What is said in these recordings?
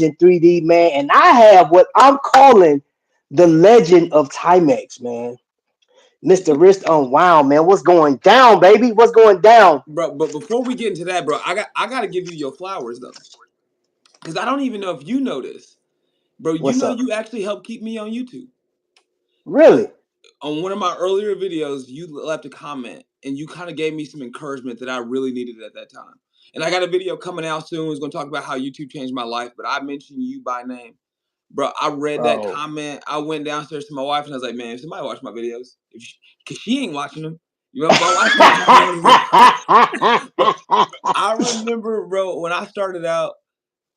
in 3D, man. And I have what I'm calling the legend of Timex, man. Mr. Wrist Unwound, man. What's going down, baby? What's going down? Bro, but before we get into that, bro, I gotta give you your flowers though, because I don't even know if you know this, bro. You What's know up? you actually helped keep me on YouTube. Really? On one of my earlier videos, you left a comment and you kind of gave me some encouragement that I really needed at that time. And I got a video coming out soon. It's going to talk about how YouTube changed my life, but I mentioned you by name. Bro, I read that Bro. comment. I went downstairs to my wife and I was like, man, if somebody watch my videos, because she ain't watching them. You know, my wife ain't watching them. But I remember, bro, when I started out,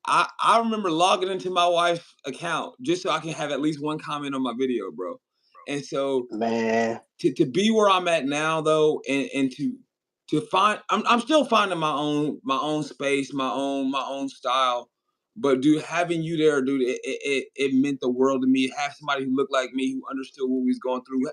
I remember logging into my wife's account just so I can have at least one comment on my video, bro. And so Man. to be where I'm at now though, and to find I'm still finding my own space, my own style. But dude, having you there, dude, it meant the world to me. Have somebody who looked like me, who understood what we was going through,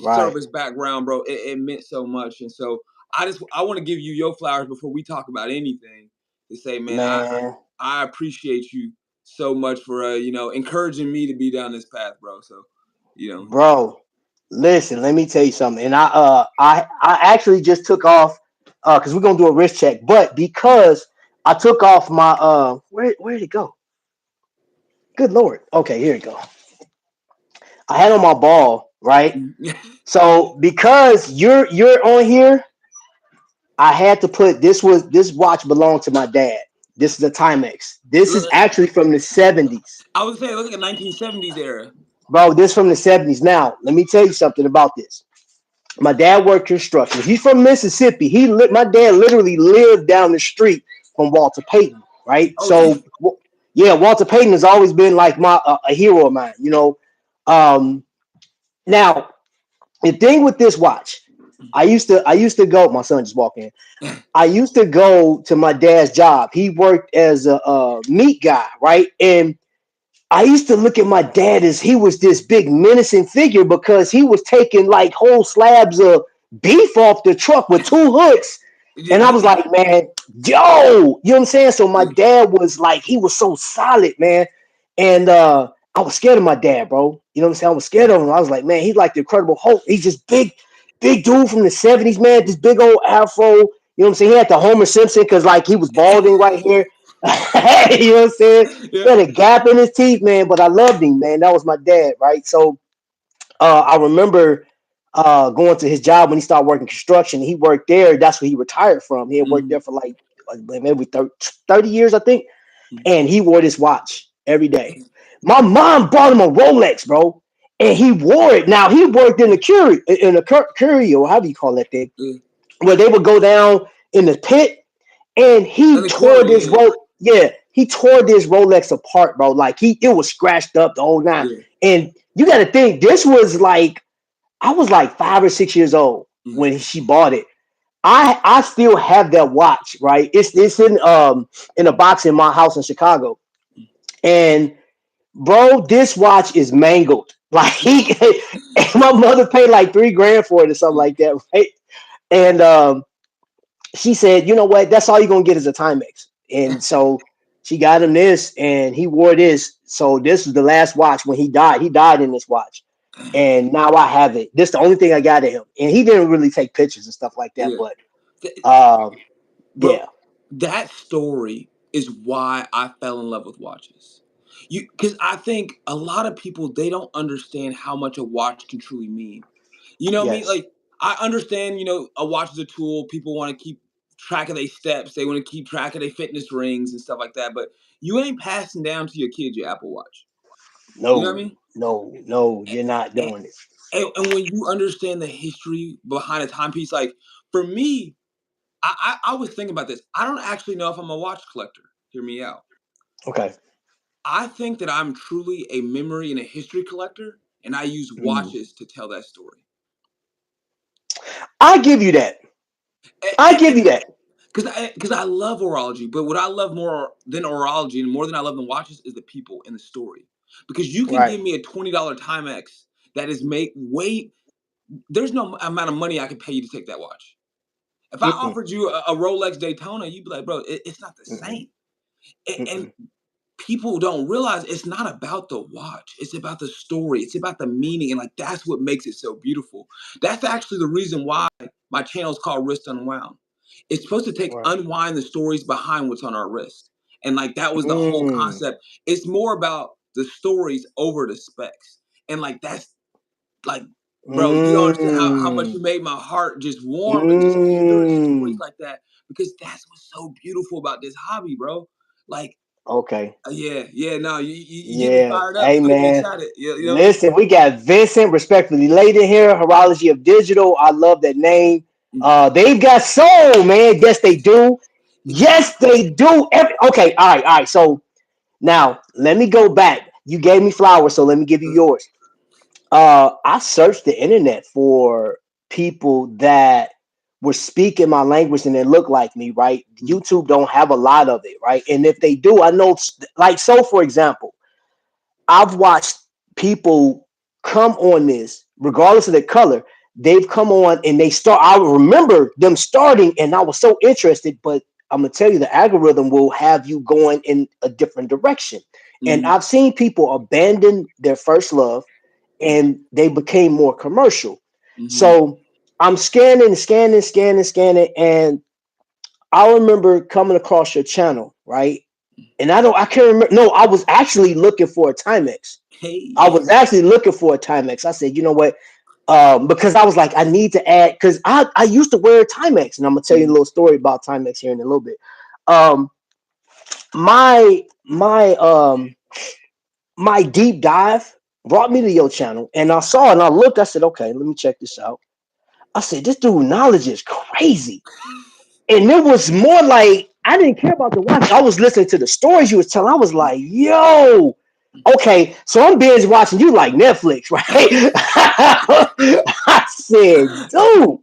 Right. service background, bro. It meant so much. And so I want to give you your flowers before we talk about anything. To say, man, Man. I appreciate you so much for encouraging me to be down this path, bro. So, you know. Bro. Listen, let me tell you something. And I actually just took off because we're gonna do a wrist check, but because I took off my where did it go? Good lord. Okay, here we go. I had on my ball, right? So because you're on here, I had to put this watch belonged to my dad. This is a Timex. This is actually from the 70s. I would say look at the 1970s era. Bro, this from the 70s. Now, let me tell you something about this. My dad worked construction. He's from Mississippi. My dad literally lived down the street from Walter Payton, right? Oh, damn. So yeah, Walter Payton has always been like my a hero of mine, Um now the thing with this watch, I used to go. My son just walked in. I used to go to my dad's job. He worked as a meat guy, right? And I used to look at my dad as he was this big menacing figure because he was taking like whole slabs of beef off the truck with two hooks. And I was like, man, yo, you know what I'm saying? So my dad was like, he was so solid, man. And I was scared of my dad, bro. You know what I'm saying? I was scared of him. I was like, man, he's like the Incredible Hulk. He's just big dude from the 70s, man. This big old afro. You know what I'm saying? He had the Homer Simpson because like he was balding right here. You know what I'm saying? He Yeah. had a gap in his teeth, man, but I loved him, man. That was my dad, right? So I remember going to his job when he started working construction. He worked there. That's where he retired from. He had worked there for like maybe 30 years, I think. And he wore this watch every day. My mom bought him a Rolex, bro. And he wore it. Now he worked in the curio, how do you call that thing? Mm. Where they would go down in the pit and And he the tore quarry, this yeah, Rolex. Yeah, he tore this Rolex apart, bro. Like it was scratched up the whole nine. yeah. And you got to think, this was like I was like 5 or 6 years old Mm. when she bought it. I still have that watch, right? It's in a box in my house in Chicago, and bro, this watch is mangled. Like my mother paid like 3 grand for it or something like that, right? And she said, you know what? That's all you're gonna get is a Timex. And so she got him this, and he wore this. So this was the last watch when he died. He died in this watch, and now I have it. This is the only thing I got of him, and he didn't really take pictures and stuff like that. Yeah. But Th- um, Bro, yeah, that story is why I fell in love with watches. Because I think a lot of people, they don't understand how much a watch can truly mean. You know what I mean? yes, Like, I understand, a watch is a tool. People want to keep track of their steps. They want to keep track of their fitness rings and stuff like that. But you ain't passing down to your kids your Apple Watch. You know what I no, mean? no, you're not And, doing it. and when you understand the history behind a timepiece, like for me, I was thinking about this. I don't actually know if I'm a watch collector. Hear me out. Okay, I think that I'm truly a memory and a history collector, and I use mm. watches to tell that story. I give you that. I give you that. Because I love horology, but what I love more than horology and more than I love than watches is the people and the story. Because you can Right. give me a $20 Timex that is make way. There's no amount of money I can pay you to take that watch. If I Mm-mm, offered you a Rolex Daytona, you'd be like, bro, it's not the mm-mm, same. And mm-mm. people don't realize it's not about the watch. It's about the story. It's about the meaning. And like, that's what makes it so beautiful. That's actually the reason why my channel is called Wrist Unwound. It's supposed to Right. unwind the stories behind what's on our wrist. And like, that was the whole Mm. concept. It's more about the stories over the specs. And like, that's like, bro, you don't understand how much Mm. you made my heart just warm and just hearing stories Mm. like that, because that's what's so beautiful about this hobby, bro. Like, Okay. yeah, no, you get me Yeah. fired up. Hey, You get me man. excited. You know what I'm Listen, we got Vincent, respectfully laid in here. Horology of Digital. I love that name. saying? They've got soul, man. Yes, they do. Yes, they do. Okay. All right. All right. So now let me go back. You gave me flowers, so let me give you yours. I searched the internet for people that were speaking my language and they look like me, right? YouTube don't have a lot of it, right? And if they do, I know, like, so for example, I've watched people come on this, regardless of their color. They've come on and they start. I remember them starting, and I was so interested. But I'm gonna tell you, the algorithm will have you going in a different direction. And Mm-hmm. I've seen people abandon their first love, and they became more commercial. Mm-hmm. So I'm scanning, and I remember coming across your channel, right? And I can't remember. No, I was actually looking for a Timex. I Hey. was actually looking for a Timex. I said, you know what? Because I was like, I need to add, because I used to wear Timex, and I'm gonna tell you a Mm-hmm. little story about Timex here in a little bit. Um, my my deep dive brought me to your channel, and I saw it, and I looked. I said, okay, let me check this out. I said, this dude knowledge is crazy, and it was more like I didn't care about the watch. I was listening to the stories you was telling. I was like, yo. Okay, so I'm binge watching you like Netflix, right? I said, dude.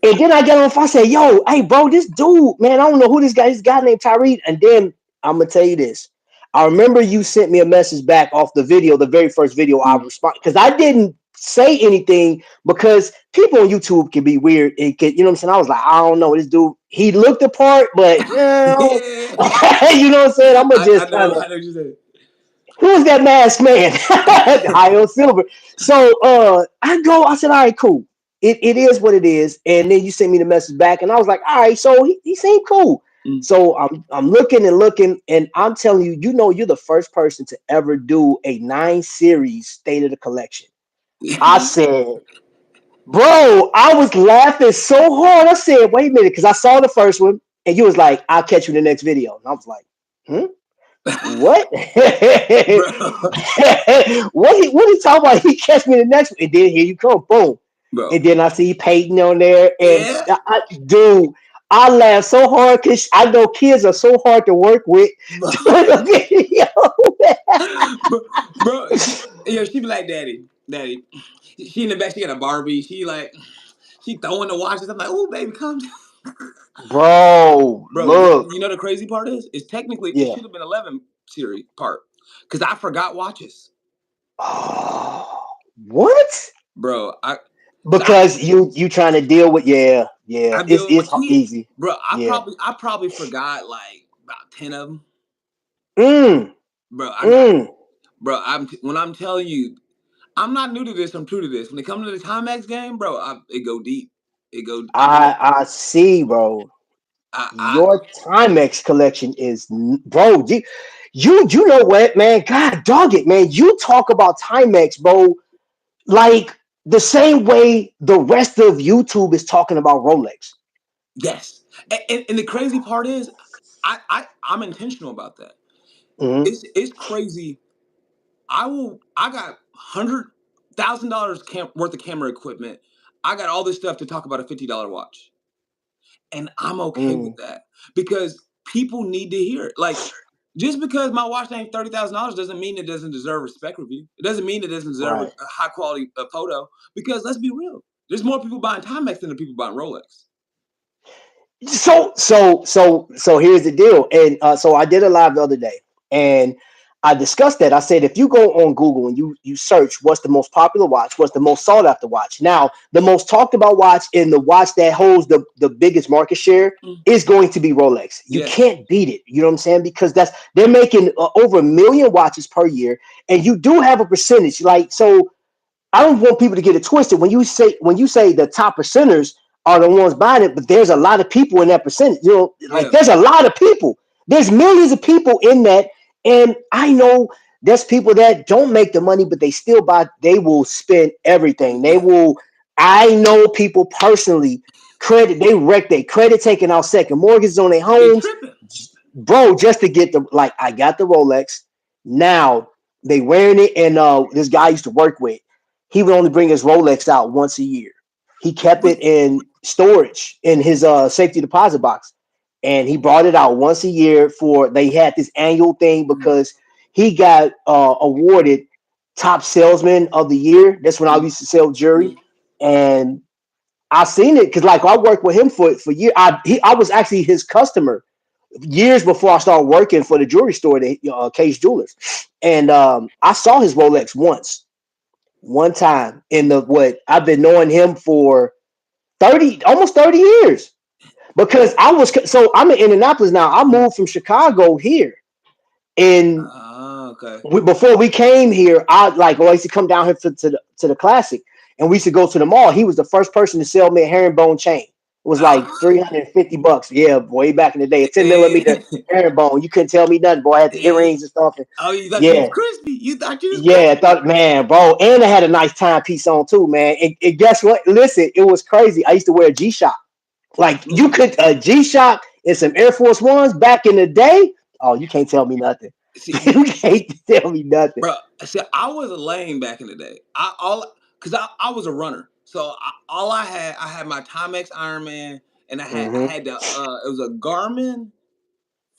And then I got on the phone. I said, yo, hey, bro, this dude, man, I don't know who this guy is. This guy named Tyree. And then I'm going to tell you this. I remember you sent me a message back off the video, the very first video I responded, because I didn't say anything because people on YouTube can be weird. It can, you know what I'm saying? I was like, I don't know. This dude, he looked the part, but you know, Yeah. you know what I'm saying? I'm going to I just kind know. of, I know what you said. who's that masked man? High on silver. So I said, all right, cool. It is what it is. And then you sent me the message back, and I was like, all right, so he seemed cool. Mm. So I'm looking and looking, and I'm telling you, you know, you're the first person to ever do a 9 series state of the collection. I said, bro, I was laughing so hard. I said, wait a minute, because I saw the first one, and you was like, I'll catch you in the next video. And I was like, hmm? What? Bro. What he talking about? He catch me the next one, and then here you come, boom. Bro. And then I see Peyton on there, and Yeah. dude, I laugh so hard because I know kids are so hard to work with. Bro. Doing a video. Bro, she be like, Daddy. She in the back, she got a Barbie. She throwing the watches. I'm like, oh, baby, come down. Bro, Bro, look, you know the crazy part is technically it yeah. should have been 11 series part, because I forgot watches. Oh, what? Bro, so Because you trying to deal with, yeah. I deal with It's my kids. easy, Bro, yeah. I probably forgot like about 10 of them. Mm, Bro, I got mm. bro. When I'm telling you, I'm not new to this. I'm true to this. When it comes to the Timex game, bro, it go deep. It go. I mean, I see, bro. I Your Timex collection is, bro. You know what, man? God dog it, man. You talk about Timex, bro, like the same way the rest of YouTube is talking about Rolex. yes. And the crazy part is, I'm intentional about that. Hmm. It's crazy. I got $100,000 worth of camera equipment. I got all this stuff to talk about a $50 watch, and I'm okay with Mm, that because people need to hear it. Like, just because my watch ain't $30,000 doesn't mean it doesn't deserve a spec review. It doesn't mean it doesn't deserve right. a high quality photo. Because let's be real, there's more people buying Timex than the people buying Rolex. So here's the deal. And so I did a live the other day, and I discussed that. I said, if you go on Google and you search what's the most popular watch, what's the most sought after watch. Now, the most talked about watch and the watch that holds the biggest market share Mm. is going to be Rolex. You Yeah. can't beat it. You know what I'm saying? Because they're making over 1 million watches per year, and you do have a percentage. Like, so I don't want people to get it twisted. When you say the top percenters are the ones buying it, but there's a lot of people in that percentage. You know, like Yeah. there's a lot of people. There's millions of people in that, and I know there's people that don't make the money, but they still buy. They will spend everything. They Yeah. will. I know people personally. Credit. They wreck their credit, taking out second mortgages on their They homes, tripping. bro, just to get the like. I got the Rolex. Now they wearing it, and this guy I used to work with, he would only bring his Rolex out once a year. He kept But it in storage in his safety deposit box, and he brought it out once a year for. They had this annual thing mm, because he got awarded top salesman of the year. That's when I mm, used to sell jewelry, mm, and I seen it because like I worked with him for years. I was actually his customer years before I started working for the jewelry store, the Case Jewelers, and I saw his Rolex one time in the what I've been knowing him for 30 almost 30 years because I'm in Indianapolis now. I mm. moved from Chicago here, and Ah, okay. before we came here, I used to come down here to the classic, and we used to go to the mall. He was the first person to sell me a herringbone chain. It was like Ah, $350. Yeah, way back in the day, a 10 millimeter and, herringbone. You couldn't tell me nothing, boy. I had the and earrings and stuff. And oh, you thought you was yeah, crispy. You thought you was yeah, I crispy. thought, man, bro, and I had a nice timepiece on too, man. And guess what? Listen, it was crazy. I used to wear a G Shock. Like you Mm. could a G Shock and some Air Force Ones back in the day. Oh, you can't tell me nothing. See, You can't tell me nothing. bro. See, I was a lame back in the day. I was a runner. So I had my Timex Ironman, and I Hmm. had the it was a Garmin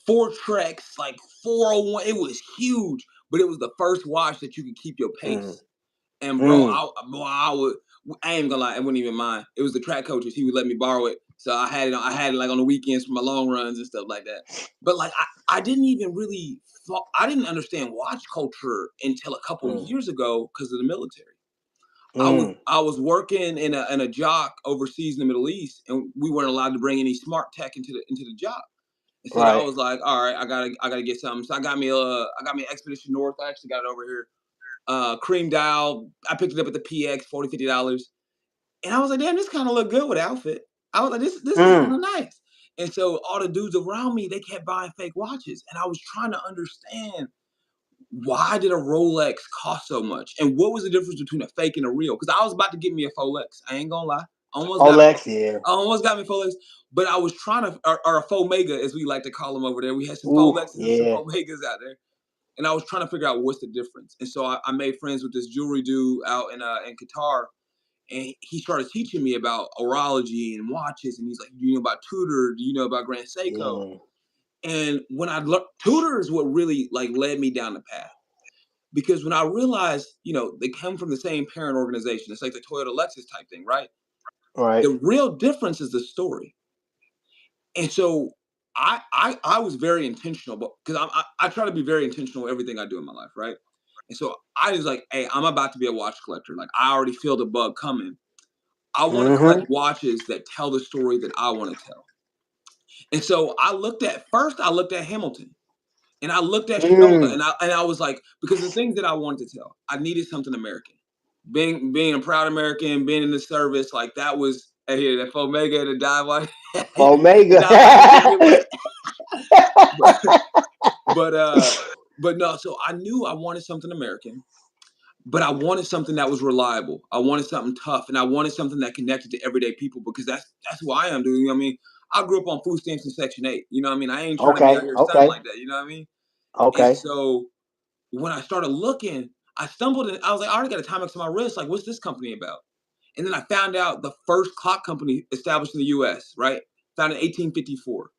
Fortrex like 401. It was huge, but it was the first watch that you could keep your Mm, pace. And bro, mm, I would. I ain't gonna lie, it wasn't even mine. It was the track coaches. He would let me borrow it, so I had it. I had it like on the weekends for my long runs and stuff like that. But like, I didn't even really. I didn't understand watch culture until a couple mm, years ago because of the military. mm. I was working in a jock overseas in the Middle East, and we weren't allowed to bring any smart tech into the job. And so I Right. was like, all right, I gotta get something. So I got me an Expedition North. I actually got it over here, cream dial. I picked it up at the PX, $40-$50. And I was like, damn, this kind of look good with the outfit. I was like, this is Mm. kind of nice. And so all the dudes around me, they kept buying fake watches. And I was trying to understand, why did a Rolex cost so much? And what was the difference between a fake and a real? Because I was about to get me a Folex. I ain't gonna lie. Almost got me. Olex, yeah. Almost got me Folex. But I was trying to, or a Fomega, as we like to call them over there. We had some Ooh, Folexes and some yeah. Fomegas out there. And I was trying to figure out what's the difference. And so I made friends with this jewelry dude out in Qatar, and he started teaching me about horology and watches. And he's like, "Do you know about Tudor? Do you know about Grand Seiko?" Mm, And when I learned Tudor is what really like led me down the path, because when I realized, they come from the same parent organization. It's like the Toyota Lexus type thing, right? right. The real difference is the story. And so I was very intentional, but because I try to be very intentional with everything I do in my life, right? And so I was like, hey, I'm about to be a watch collector. Like I already feel the bug coming. I want to collect Mm-hmm. watches that tell the story that I want to tell. And so I looked at Hamilton, and I looked at Shinola, Mm. and I was like, because the things that I wanted to tell, I needed something American. Being a proud American, being in the service, like that was here that Omega, the dive watch, the Omega. dive watch that kept me wet. But but uh but no, so I knew I wanted something American, but I wanted something that was reliable. I wanted something tough, and I wanted something that connected to everyday people, because that's who I am, dude. You know what I mean? I grew up on food stamps and Section 8. You know what I mean? I ain't trying to be out Okay. here stunting Okay. like that. You know what I mean? And Okay. so when I started looking, I stumbled and I was like, I already got a Timex on my wrist. Like, what's this company about? And then I found out the first clock company established in the US, right? Founded in 1854.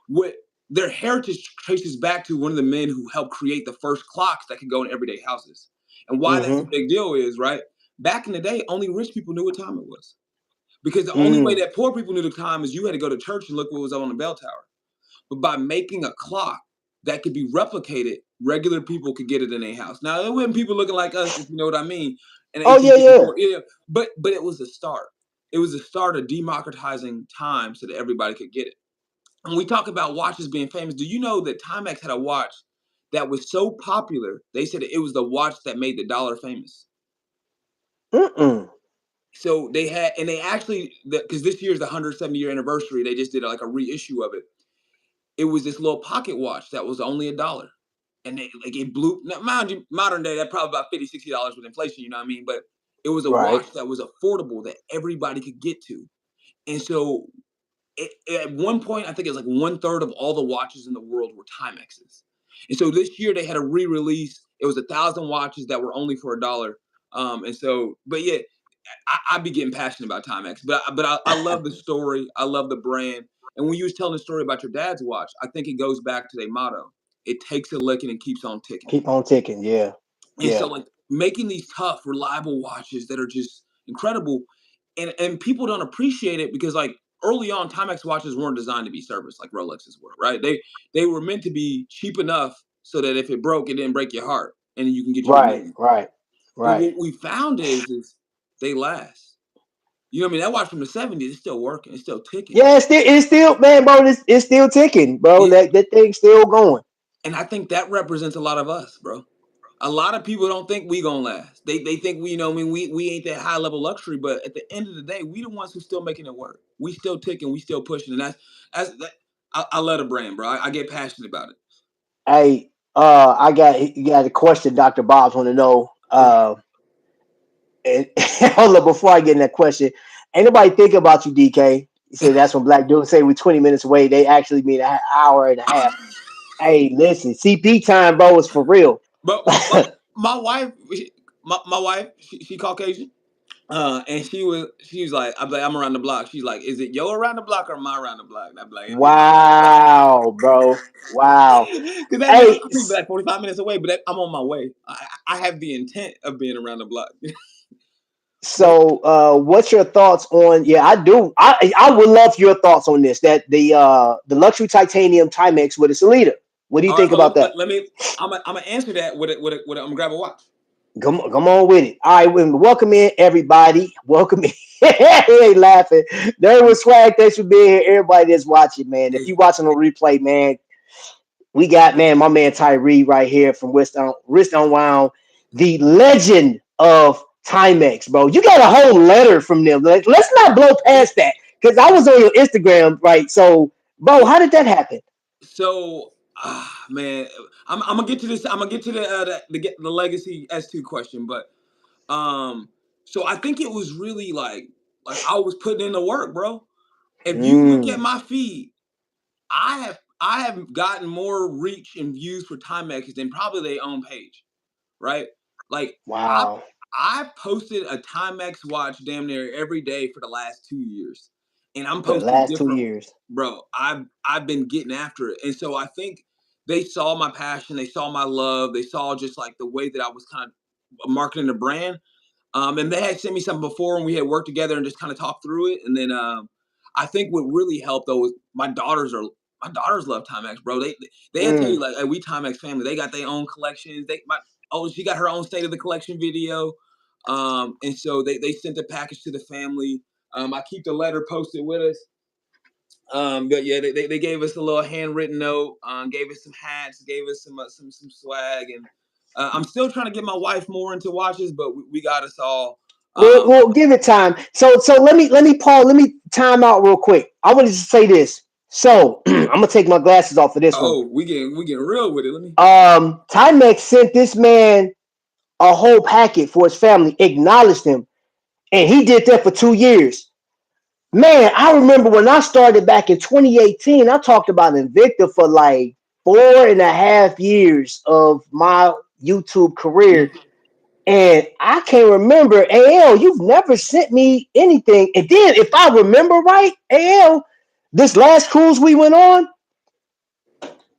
What their heritage traces back to one of the men who helped create the first clocks that could go in everyday houses. And why that's a Mm-hmm. big deal is, right? Back in the day, only rich people knew what time it was. Because the only way Mm. that poor people knew the time is you had to go to church and look what was on the bell tower. But by making a clock, that could be replicated, regular people could get it in their house. Now there weren't people looking like us, if you know what I mean, in Oh yeah, yeah. 1854. Yeah, but it was a start. It was a start of democratizing time so that everybody could get it. When we talk about watches being famous, do you know that Timex had a watch that was so popular? They said it was the watch that made the dollar famous. Mm-mm. So they had, and they actually, because this year is the 170-year anniversary, they just did like a reissue of it. It was this little pocket watch that was only $1. And like it blew. Now, mind you, modern day, that probably about $50, $60 with inflation, you know what I mean? But it was a Right. watch that was affordable that everybody could get to. And so at one point, I think it was like 1/3 of all the watches in the world were Timexes. And so this year they had a re-release. It was 1,000 watches that were only for $1. And so, but yeah, I be getting passionate about Timex, but I love the story. I love the brand. And when you was telling the story about your dad's watch, I think it goes back to their motto: "It takes a licking and keeps on ticking." Keep on ticking. Yeah. And so, Yeah. like making these tough, reliable watches that are just incredible, and people don't appreciate it because like early on, Timex watches weren't designed to be serviced like Rolexes were, right? They were meant to be cheap enough so that if it broke, it didn't break your heart, and you can get you a new Right. one. Right. But Right. what we found is they last. You know what I mean? That watch from the 70s is still working. It's still ticking. Yeah, it's still, man, bro. It's still ticking, bro. Yeah. That thing's still going. And I think that represents a lot of us, bro. A lot of people don't think we gonna last. They think we, you know, I mean, we ain't that high level luxury, but at the end of the day, we the ones who still making it work. We still ticking, we still pushing, and that, I love the brand, bro. I get passionate about Hey, I got a question. Dr. Bob's want to know. it. And hold up, before I get in that question, ain't nobody think about you, DK. You say that's when black dudes say we 20 minutes away. They actually mean an hour and a half. Hey, listen, CP time, bro, is for real. But my wife, my wife, she Caucasian. And she was like, I'm around the block. She's like, is it yo around the block or my around the block? And I'm like, it's me around the block. Wow, bro. Wow. Because that means Hey, I could be like 45 minutes away, but I'm on my way. I have the intent of being around the block. But so what's your thoughts on, yeah, I do. I would love your thoughts on this. That the luxury titanium Timex with a Salida. What do you all right, think so about that? let me. I'm gonna answer that with I'm gonna grab a watch. Come on with it. All right, welcome in everybody. Welcome in. He ain't laughing. There was swag. Thanks for being here. Everybody that's watching, man. If Hey, you watching on replay, man, we got, man, my man Tyree right here from Wrist Unwound, the legend of Timex, bro. You got a whole letter from them. Let's not blow yeah. past that because I was on your Instagram, right? So, bro, how did that happen? So, man, I'm gonna get to this. I'm gonna get to the legacy S2 question, but um, so I think it was really like I was putting in the work, bro. If you look at Mm, my feed, I have gotten more reach and views for Timex than probably their own page, right? Like I wow. I've posted a Timex watch damn near every day for the last 2 years, and I'm For the posting last two different, years. bro. I've been getting after it, and so I think they saw my passion, they saw my love, they saw just like the way that I was kind of marketing the brand. And they had sent me something before, and we had worked together and just kind of talked through it. And then I think what really helped though was my daughters love Timex, bro. They'll tell you Mm. like, hey, we Timex family. They got their own collections. She got her own state of the collection video. And so they sent the package to the family. I keep the letter posted with us. But yeah, they gave us a little handwritten note, gave us some hats, gave us some swag, and I'm still trying to get my wife more into watches, but we got us all. We'll give it time. So let me pause. Let me time out real quick. I wanted to say this. So I'm gonna take my glasses off for this one. Oh, we getting real with it. Let me. Timex sent this man a whole packet for his family, acknowledged him, and he did that for 2 years. Man, I remember when I started back in 2018. I talked about Invicta for like 4.5 years of my YouTube career. Mhm. And I can't remember, AL, you've never sent me anything. And then, if I remember right, AL, this last cruise we went on,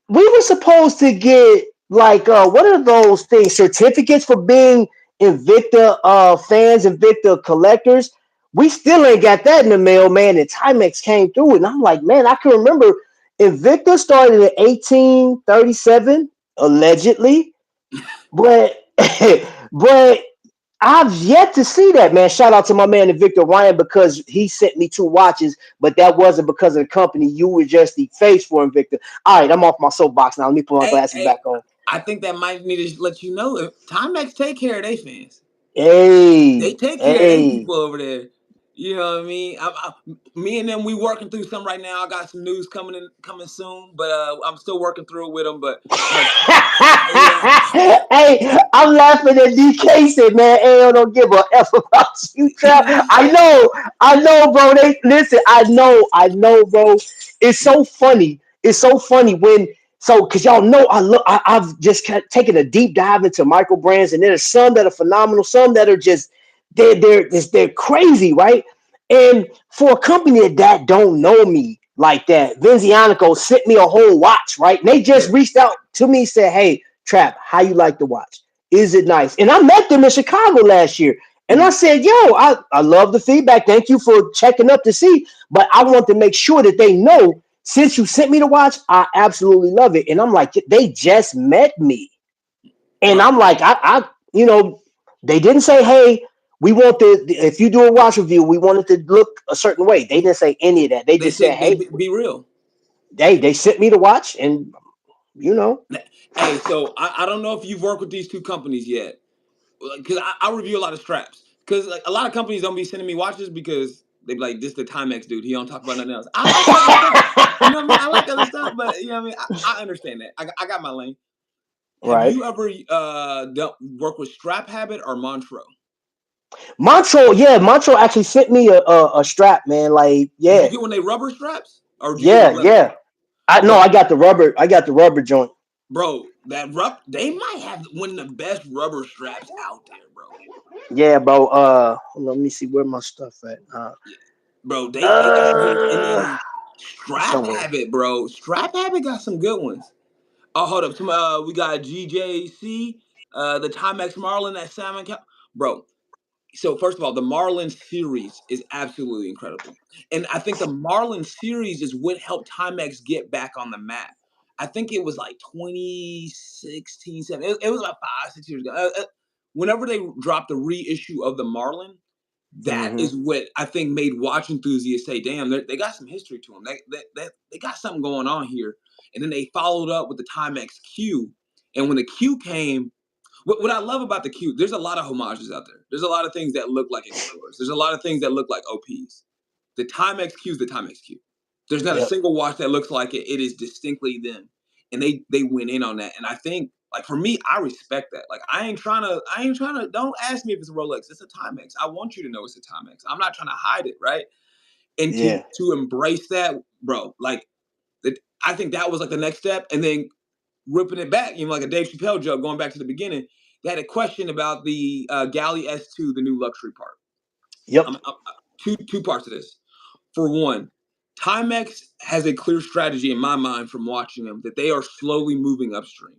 we were supposed to get like what are those things? Certificates for being Invicta fans, Invicta collectors. We still ain't got that in the mail, man. And Timex came through, and I'm like, man, I can remember. Invicta started in 1837, allegedly, but but I've yet to see that, man. Shout out to my man Victor Ryan because he sent me two watches, but that wasn't because of the company. You were just the face for Invicta. All right, I'm off my soapbox now. Let me put my Hey, glasses hey, back on. I think that might need to let you know if Timex take care of their fans. They Hey, take care of their hey. people over there. You know what I mean? Me and them, we working through some right now. I got some news coming soon, but I'm still working through it with them. But yeah, Hey, I'm laughing at DK said, man, AL don't give a F about you, Trap. I know, bro. They listen, I know, bro. It's so funny. It's so funny when because y'all know I've just taken a deep dive into micro brands, and there's some that are phenomenal, some that are just they're crazy, right? And for a company that don't know me like that, Vinzionico sent me a whole watch, right? And they just yeah. reached out to me, said, "Hey, Trap, how you like the watch? Is it nice?" And I met them in Chicago last year. And I Mhm. said, "Yo, I love the feedback. Thank you for checking up to see. But I want to make sure that they know since you sent me the watch, I absolutely love it." And I'm like, they just met me. And Bro, I'm like, they didn't say, "Hey, we want if you do a watch review, we want it to look a certain way." They didn't say any of that. They they just said, said "Hey, be real. they sent me the watch," and you know, Hey, so I don't know if you've worked with these two companies yet, because I review a lot of straps. Because like a lot of companies don't be sending me watches because they be like, "This the Timex dude. He don't talk about nothing else." I like other stuff. You know what I mean? I like other stuff, but you know what I mean. I understand that. I got my lane. Have right? you ever worked with Strap Habit or Montreux? Montreal actually sent me a strap, man. Like, Did you yeah, get one of they rubber straps or did you get one yeah, of leather? yeah. I know Bro, I got the rubber. I got the rubber joint. bro, they might have one of the best rubber straps out there, bro. Yeah, bro. Hold on, let me see where my stuff at. Yeah. Bro, they got some good ones. And Uh, then it's Strap somewhere. Habit, bro. Strap Habit got some good ones. Oh, hold up. We got GJC, the Timex Marlin, that salmon bro. So first of all, the Marlin series is absolutely incredible. And I think the Marlin series is what helped Timex get back on the map. I think it was like 2016, 7. It was about 5, 6 years ago. Whenever they dropped the reissue of the Marlin, that Hmm. is what I think made watch enthusiasts say, "Damn, they got some history to them. They got something going on here." And then they followed up with the Timex Q. And when the Q came, what I love about the Q, there's a lot of homages out there. There's a lot of things that look like Explorers. There's a lot of things that look like OPs. The Timex Q is the Timex Q. There's not a Yep. single watch that looks like it. It is distinctly them, and they went in on that. And I think, like for me, I respect that. Like I ain't trying to. Don't ask me if it's a Rolex. It's a Timex. I want you to know it's a Timex. I'm not trying to hide it, right? And to Yeah. embrace that, bro. Like that, I think that was like the next step. And then ripping it back, like a Dave Chappelle joke, going back to the beginning. They had a question about the Galley S2, the new luxury part. Yep. Two parts of this. For one, Timex has a clear strategy in my mind from watching them that they are slowly moving upstream.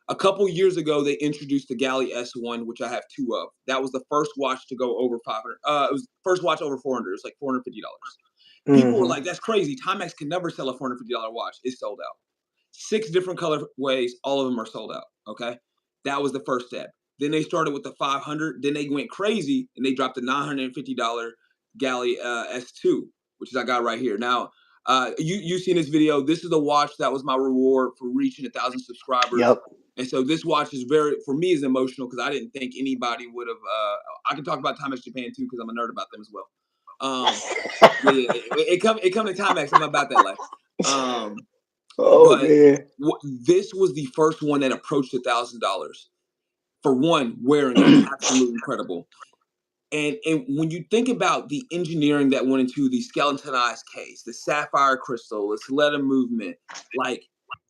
A couple years ago, they introduced the Galley S1, which I have two of. That was the first watch to go over 500. It was first watch over 400. It was like $450. People were Hmm. like, "That's crazy. Timex can never sell a $450 watch." It's sold out. 6 different colorways, all of them are sold out. Okay, that was the first step. Then they started with the 500. Then they went crazy and they dropped the $950 Galley S2, which is I got right here. Now, you seen this video? This is the watch that was my reward for reaching 1,000 subscribers. Yep. And so this watch is for me is emotional because I didn't think anybody would have. I can talk about Timex Japan too because I'm a nerd about them as well. Um, yeah, it come to Timex. I'm about that life. Um, Oh but man. this was the first one that approached $1,000. For one, wearing it, absolutely incredible. And when you think about the engineering that went into the skeletonized case, the sapphire crystal, the Soletta movement, like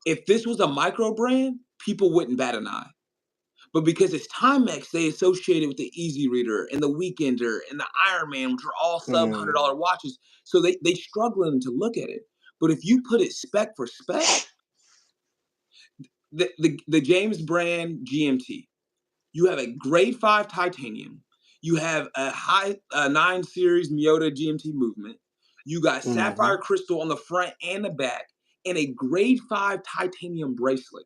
if this was a micro brand, people wouldn't bat an eye. But because it's Timex, they associate it with the Easy Reader and the Weekender and the Iron Man, which are all sub Mm. $100 watches. So they struggling to look at it. But if you put it spec for spec, the James Brand GMT, you have a grade 5 titanium, you have a high 9 series Miyota GMT movement, you got Hmm. sapphire crystal on the front and the back, and a grade 5 titanium bracelet.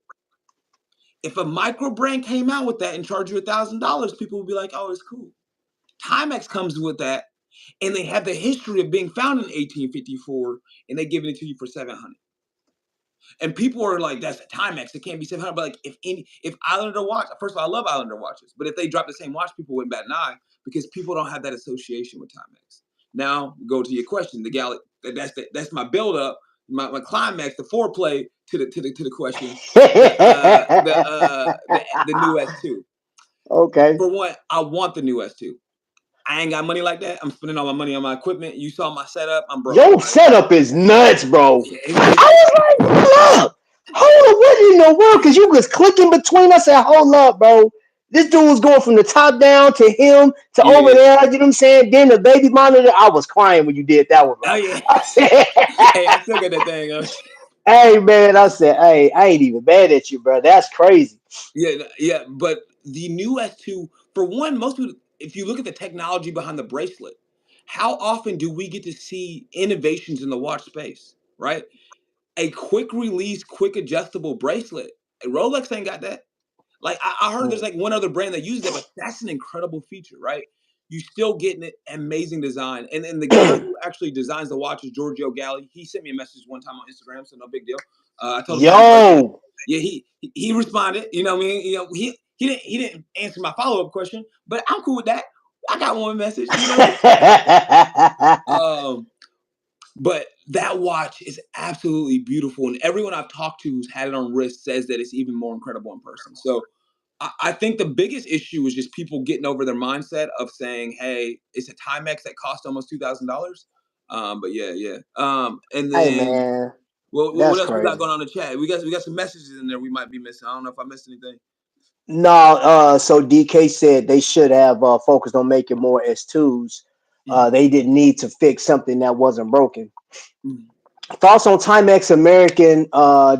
If a micro brand came out with that and charged you $1,000, people would be like, "Oh, it's cool." Timex comes with that, and they have the history of being found in 1854, and they giving it to you for 700. And people are like, "That's a Timex. It can't be 700." But like, if Islander watch, first of all, I love Islander watches, but if they drop the same watch, people wouldn't bat an eye because people don't have that association with Timex. Now, go to your question. The galley. That's my build up, my climax, the foreplay to the question. The new S2. Okay. For one, I want the new S2. I ain't got money like that. I'm spending all my money on my equipment. You saw my setup. I'm broke. Your Right? setup is nuts, bro. Yeah, I was like, hold up. Hold up. What in the world? Because you was clicking between us and hold up, bro. This dude was going from the top down to him to over yeah. there. You know what I'm saying? Then the baby monitor. I was crying when you did that one, Oh bro. yeah. I said, Hey, I still got that thing. hey, man. I said, hey, I ain't even mad at you, bro. That's crazy. Yeah, yeah. But the new S2, for one, most people, if you look at the technology behind the bracelet, how often do we get to see innovations in the watch space? Right? A quick release, quick adjustable bracelet. Rolex ain't got that. Like I heard there's Mm. like one other brand that uses it, but that's an incredible feature, right? You still getting it, amazing design. And the guy who actually designs the watch is Giorgio Galli. He sent me a message one time on Instagram, so no big deal. I told him happy birthday. Yo. Yeah, he responded. You know what I mean? You know, he didn't answer my follow-up question, but I'm cool with that. I got one message, you know. Um, but that watch is absolutely beautiful, and everyone I've talked to who's had it on wrist says that it's even more incredible in person. So I think the biggest issue is just people getting over their mindset of saying, "Hey, it's a Timex that cost almost $2,000." But yeah, yeah. And Hey, then man. what That's else we got crazy. going on in the chat? We got some messages in there we might be missing. I don't know if I missed anything. No, so DK said they should have focused on making more S2s. Mhm. They didn't need to fix something that wasn't broken. Mhm. Thoughts on Timex American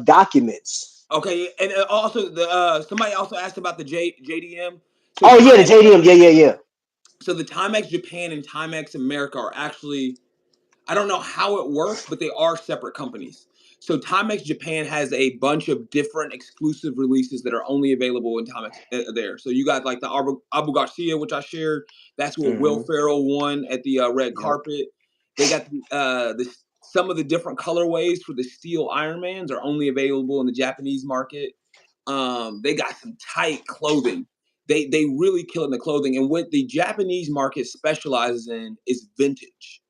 documents? Okay, and also the somebody also asked about the JDM. So Oh yeah, the Timex, JDM. Yeah, yeah, yeah. so the Timex Japan and Timex America are actually, I don't know how it works, but they are separate companies. So Timex Japan has a bunch of different exclusive releases that are only available in Timex there. So you got like the Abu Garcia, which I shared. That's what Will Hmm. Ferrell won at the red Yep. carpet. They got some of the different colorways for the steel Ironmans are only available in the Japanese market. They got some tight clothing. They really killing the clothing. And what the Japanese market specializes in is vintage.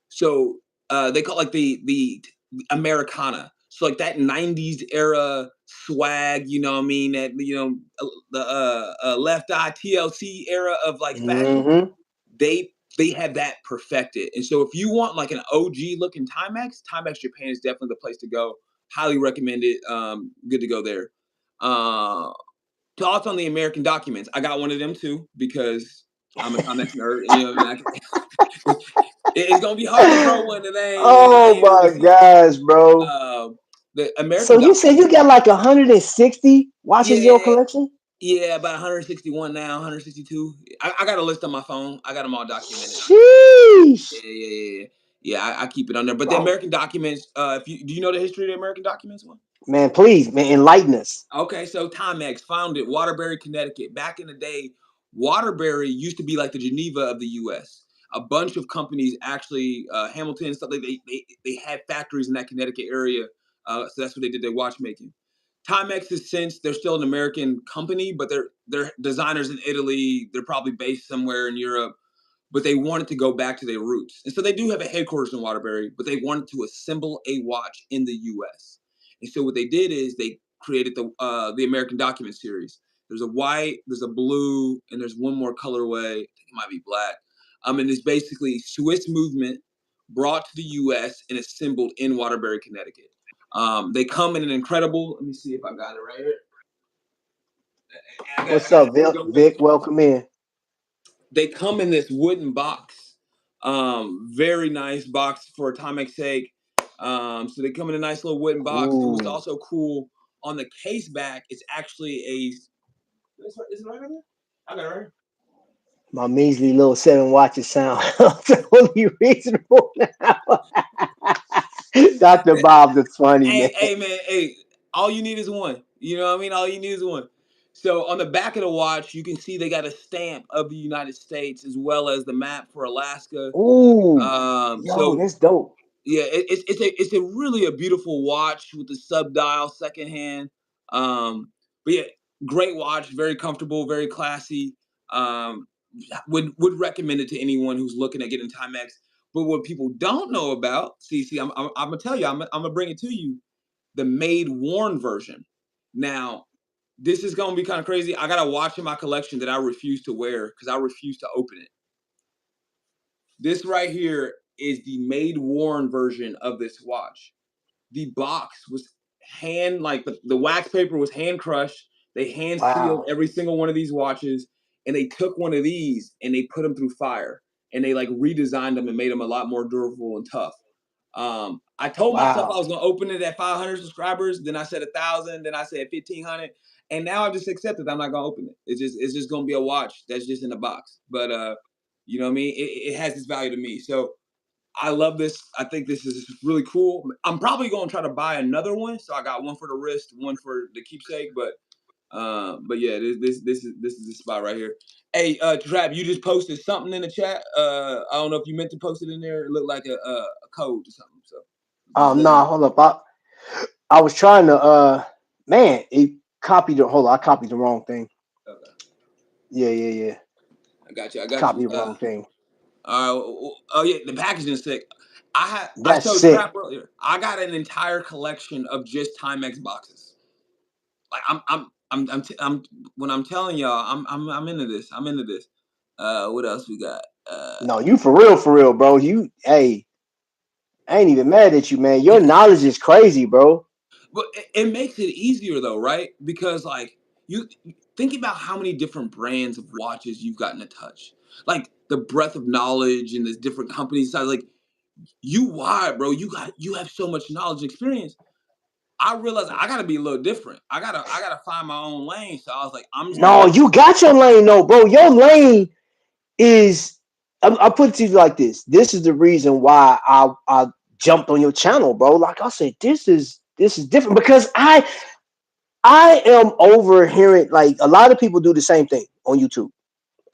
So they call it like the Americana. So like that '90s era swag, you know what I mean? That the Left Eye TLC era of like fashion. Hmm. They have that perfected. And so if you want like an OG looking Timex Japan is definitely the place to go. Highly recommend it. Good to go there. Uh, Thoughts on the American documents? I got one of them too because I'm a Timex nerd. And, you know, it's gonna be hard to grow one that I Oh ain't my overseen. gosh, bro. The So American you said you documents, got like 160 watches in your yeah, collection? yeah, about 161 now, 162. I got a list on my phone. I got them all documented. Sheesh, Yeah, yeah, yeah, yeah. Yeah, I keep it on there. But the bro. American documents, if you do you know the history of the American documents one? Man, please, man, enlighten us. Okay, so Timex founded Waterbury, Connecticut. Back in the day, Waterbury used to be like the Geneva of the U.S. A bunch of companies actually, Hamilton and stuff, like they had factories in that Connecticut area. So that's what they did their watchmaking. Timex is since they're still an American company, but they're designers in Italy. They're probably based somewhere in Europe, but they wanted to go back to their roots. And so they do have a headquarters in Waterbury, but they wanted to assemble a watch in the US. And so what they did is they created the American Document series. There's a white, there's a blue, and there's one more colorway. I think it might be black. And it's basically Swiss movement brought to the US and assembled in Waterbury, Connecticut. They come in an incredible, let me see if I got it right here. What's I got up, it here to Vic? go with Vic, me. welcome in. They come in this wooden box. Very nice box for a Timex sake. So they come in a nice little wooden box. And what's Ooh, also cool on the case back, it's actually a. Is it right there? I got it right here. my measly little 7 watches sound totally reasonable now. Dr. Bob is funny, man. Hey, man, hey, all you need is one. You know what I mean? All you need is one. So on the back of the watch, you can see they got a stamp of the United States as well as the map for Alaska. Ooh, yo, So that's dope. yeah, it's a really a beautiful watch with the sub dial secondhand. But yeah, great watch, very comfortable, very classy. Um, would recommend it to anyone who's looking at getting Timex. But what people don't know about, I'm gonna tell you, I'm gonna bring it to you, the made worn version. Now, this is gonna be kind of crazy. I got a watch in my collection that I refuse to wear because I refuse to open it. This right here is the made worn version of this watch. The box was like the wax paper was hand crushed. They hand sealed Wow. every single one of these watches, and they took one of these and they put them through fire, and they like redesigned them and made them a lot more durable and tough. I told myself I Wow. was gonna open it at 500 subscribers. Then I said 1,000. Then I said 1,500, and now I just accepted I'm not gonna open it. It's just gonna be a watch that's just in a box. But you know what I mean? It has this value to me. So I love this. I think this is really cool. I'm probably going to try to buy another one. So I got one for the wrist, one for the keepsake. But yeah, this is the spot right here. Hey, Trap, you just posted something in the chat. I don't know if you meant to post it in there. It looked like a code or something. So just let Nah, me. hold up. I was trying to man, it copied the hold on, I copied the wrong thing. Okay, Yeah, yeah, yeah. I got you. I got you. Copied the wrong thing. Oh yeah, the packaging is sick. I That's showed sick. Trap earlier. I got an entire collection of just Timex boxes. Like I'm when I'm telling y'all, I'm into this. I'm into this. What else we got? No, you for real, bro. You hey, I ain't even mad at you, man. Your knowledge is crazy, bro. But it makes it easier though, right? Because like you think about how many different brands of watches you've gotten to touch, like the breadth of knowledge and the different companies. So like why, bro? You have so much knowledge and experience. I realized I gotta be a little different. I gotta find my own lane. So I was like, I'm just gonna No, go. you got your lane, though, bro. Your lane is I'll put it to you like this. This is the reason why I jumped on your channel, bro. Like I said, this is different because I am overhearing like a lot of people do the same thing on YouTube.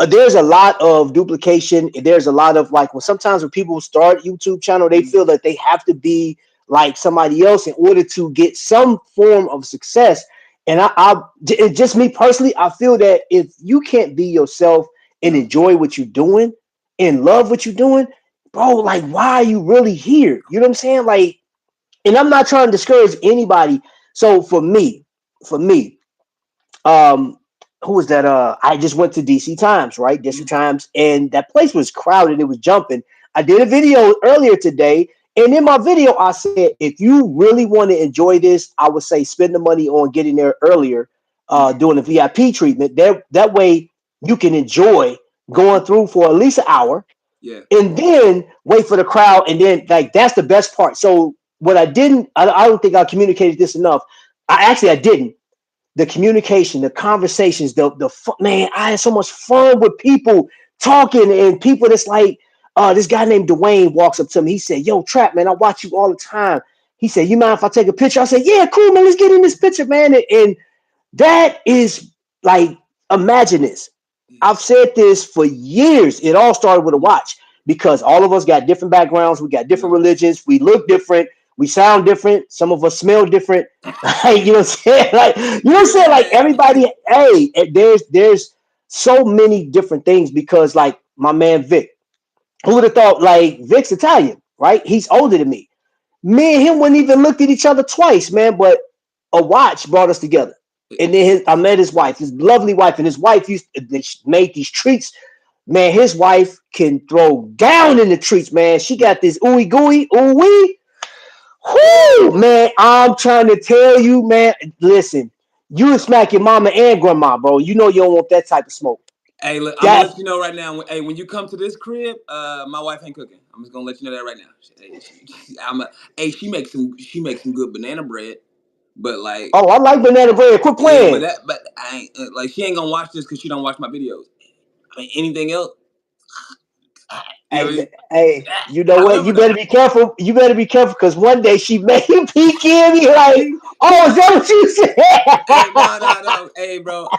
There's a lot of duplication. And there's a lot of like when sometimes when people start YouTube channel, they feel that they have to be like somebody else in order to get some form of success. And just me personally, I feel that if you can't be yourself and No, enjoy what you're doing and love what you're doing, bro, like why are you really here? You know what I'm saying? Like, and I'm not trying to discourage anybody. So for me, um who was that? I just went to DC Times, right? District Times, and that place was crowded, it was jumping. I did a video earlier today, and in my video I said if you really want to enjoy this, I would say spend the money on getting there earlier, doing the VIP treatment. That way you can enjoy going through for at least an hour yeah, and then wait for the crowd, and then like that's the best part. So what I don't think I communicated this enough. I didn't. The communication, the conversations, man, I had so much fun with people talking and people that's like, this guy named Dwayne walks up to me. He said, "Yo, Trap, man, I watch you all the time." He said, "You mind if I take a picture?" I said, "Yeah, cool, man. Let's get in this picture, man." And that is like, imagine this. yeah. I've said this for years. It all started with a watch because all of us got different backgrounds. We got different Yep. religions. We look different. We sound different. Some of us smell different. Like, you know what I'm saying? Like, you know what I'm saying? Yeah, Like man. everybody, hey, there's so many different things because like my man Vic, who would have thought like Vic's Italian, right? He's older than me. Me and him wouldn't even looked at each other twice, man. But a watch brought us together. And then I met his wife, his lovely wife, and his wife made these treats. Man, his wife can throw down in the treats, man. She got this ooey gooey, ooey wee. Whoo, man, I'm trying to tell you, man. Listen, you would smack your mama and grandma, bro. You know you don't want that type of smoke. Hey, look, I'm gonna That let you know right now. Hey, when you come to this crib, my wife ain't cooking. I'm just gonna let you know that right now. Hey, she makes some good banana bread, but like, oh, I like banana bread. Quit yeah, playing. but I ain't like she ain't gonna watch this because she don't watch my videos. I mean, anything else, You know Hey, what I mean? hey, you know I what? remember You that. better be careful. You better be careful because one day she may peek in me like, She "Oh, is might. that what you Hey, no, said?" no, no. Hey, bro.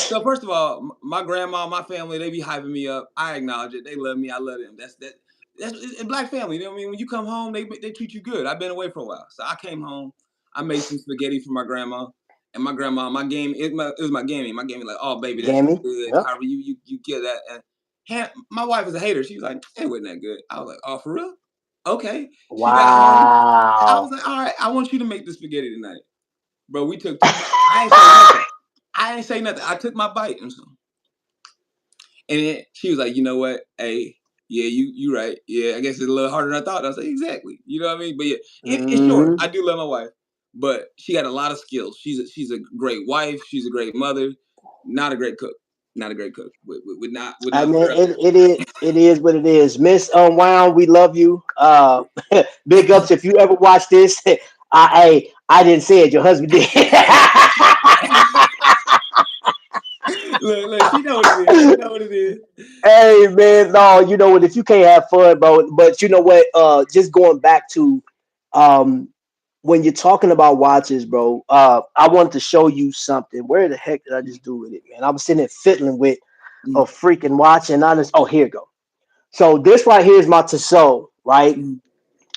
So first of all, my grandma, my family, they be hyping me up. I acknowledge it. They love me. I love them. That's a black family. You know what I mean? When you come home, they treat you good. I've been away for a while, so I came home. I made some spaghetti for my grandma, and my grandma, it was my gammy. My gammy like, oh baby, that shit's Gammy. good. Yep. However, you kill that. And my wife is a hater. She was like, it wasn't that good. I was like, oh for real? Okay. She got home. I was Wow. like, all right, I want you to make the spaghetti tonight. Bro, we took 2 bites. I ain't say nothing. I ain't say nothing. I took my bite and then she was like, you know what? Hey, yeah, you right. Yeah, I guess it's a little harder than I thought. I was like, exactly. You know what I mean? But yeah, in short, Hmm. I do love my wife, but she got a lot of skills. She's a great wife. She's a great mother. Not a great cook. Not a great cook. Would I not put mean, her up it is what it is. Miss Unwound, we love you. Big ups if you ever watch this. I didn't say it. Your husband did. there. Look, she know what it is. She know what it is. Hey man, no, you know what? If you can't have fun, bro, but you know what? Just going back to um when you're talking about watches, bro. I wanted to show you something. Where the heck did I just do with it, man? I was sitting there fiddling with a Mm, freaking watch, and I just here it go. So this right here is my Tissot, right? mm.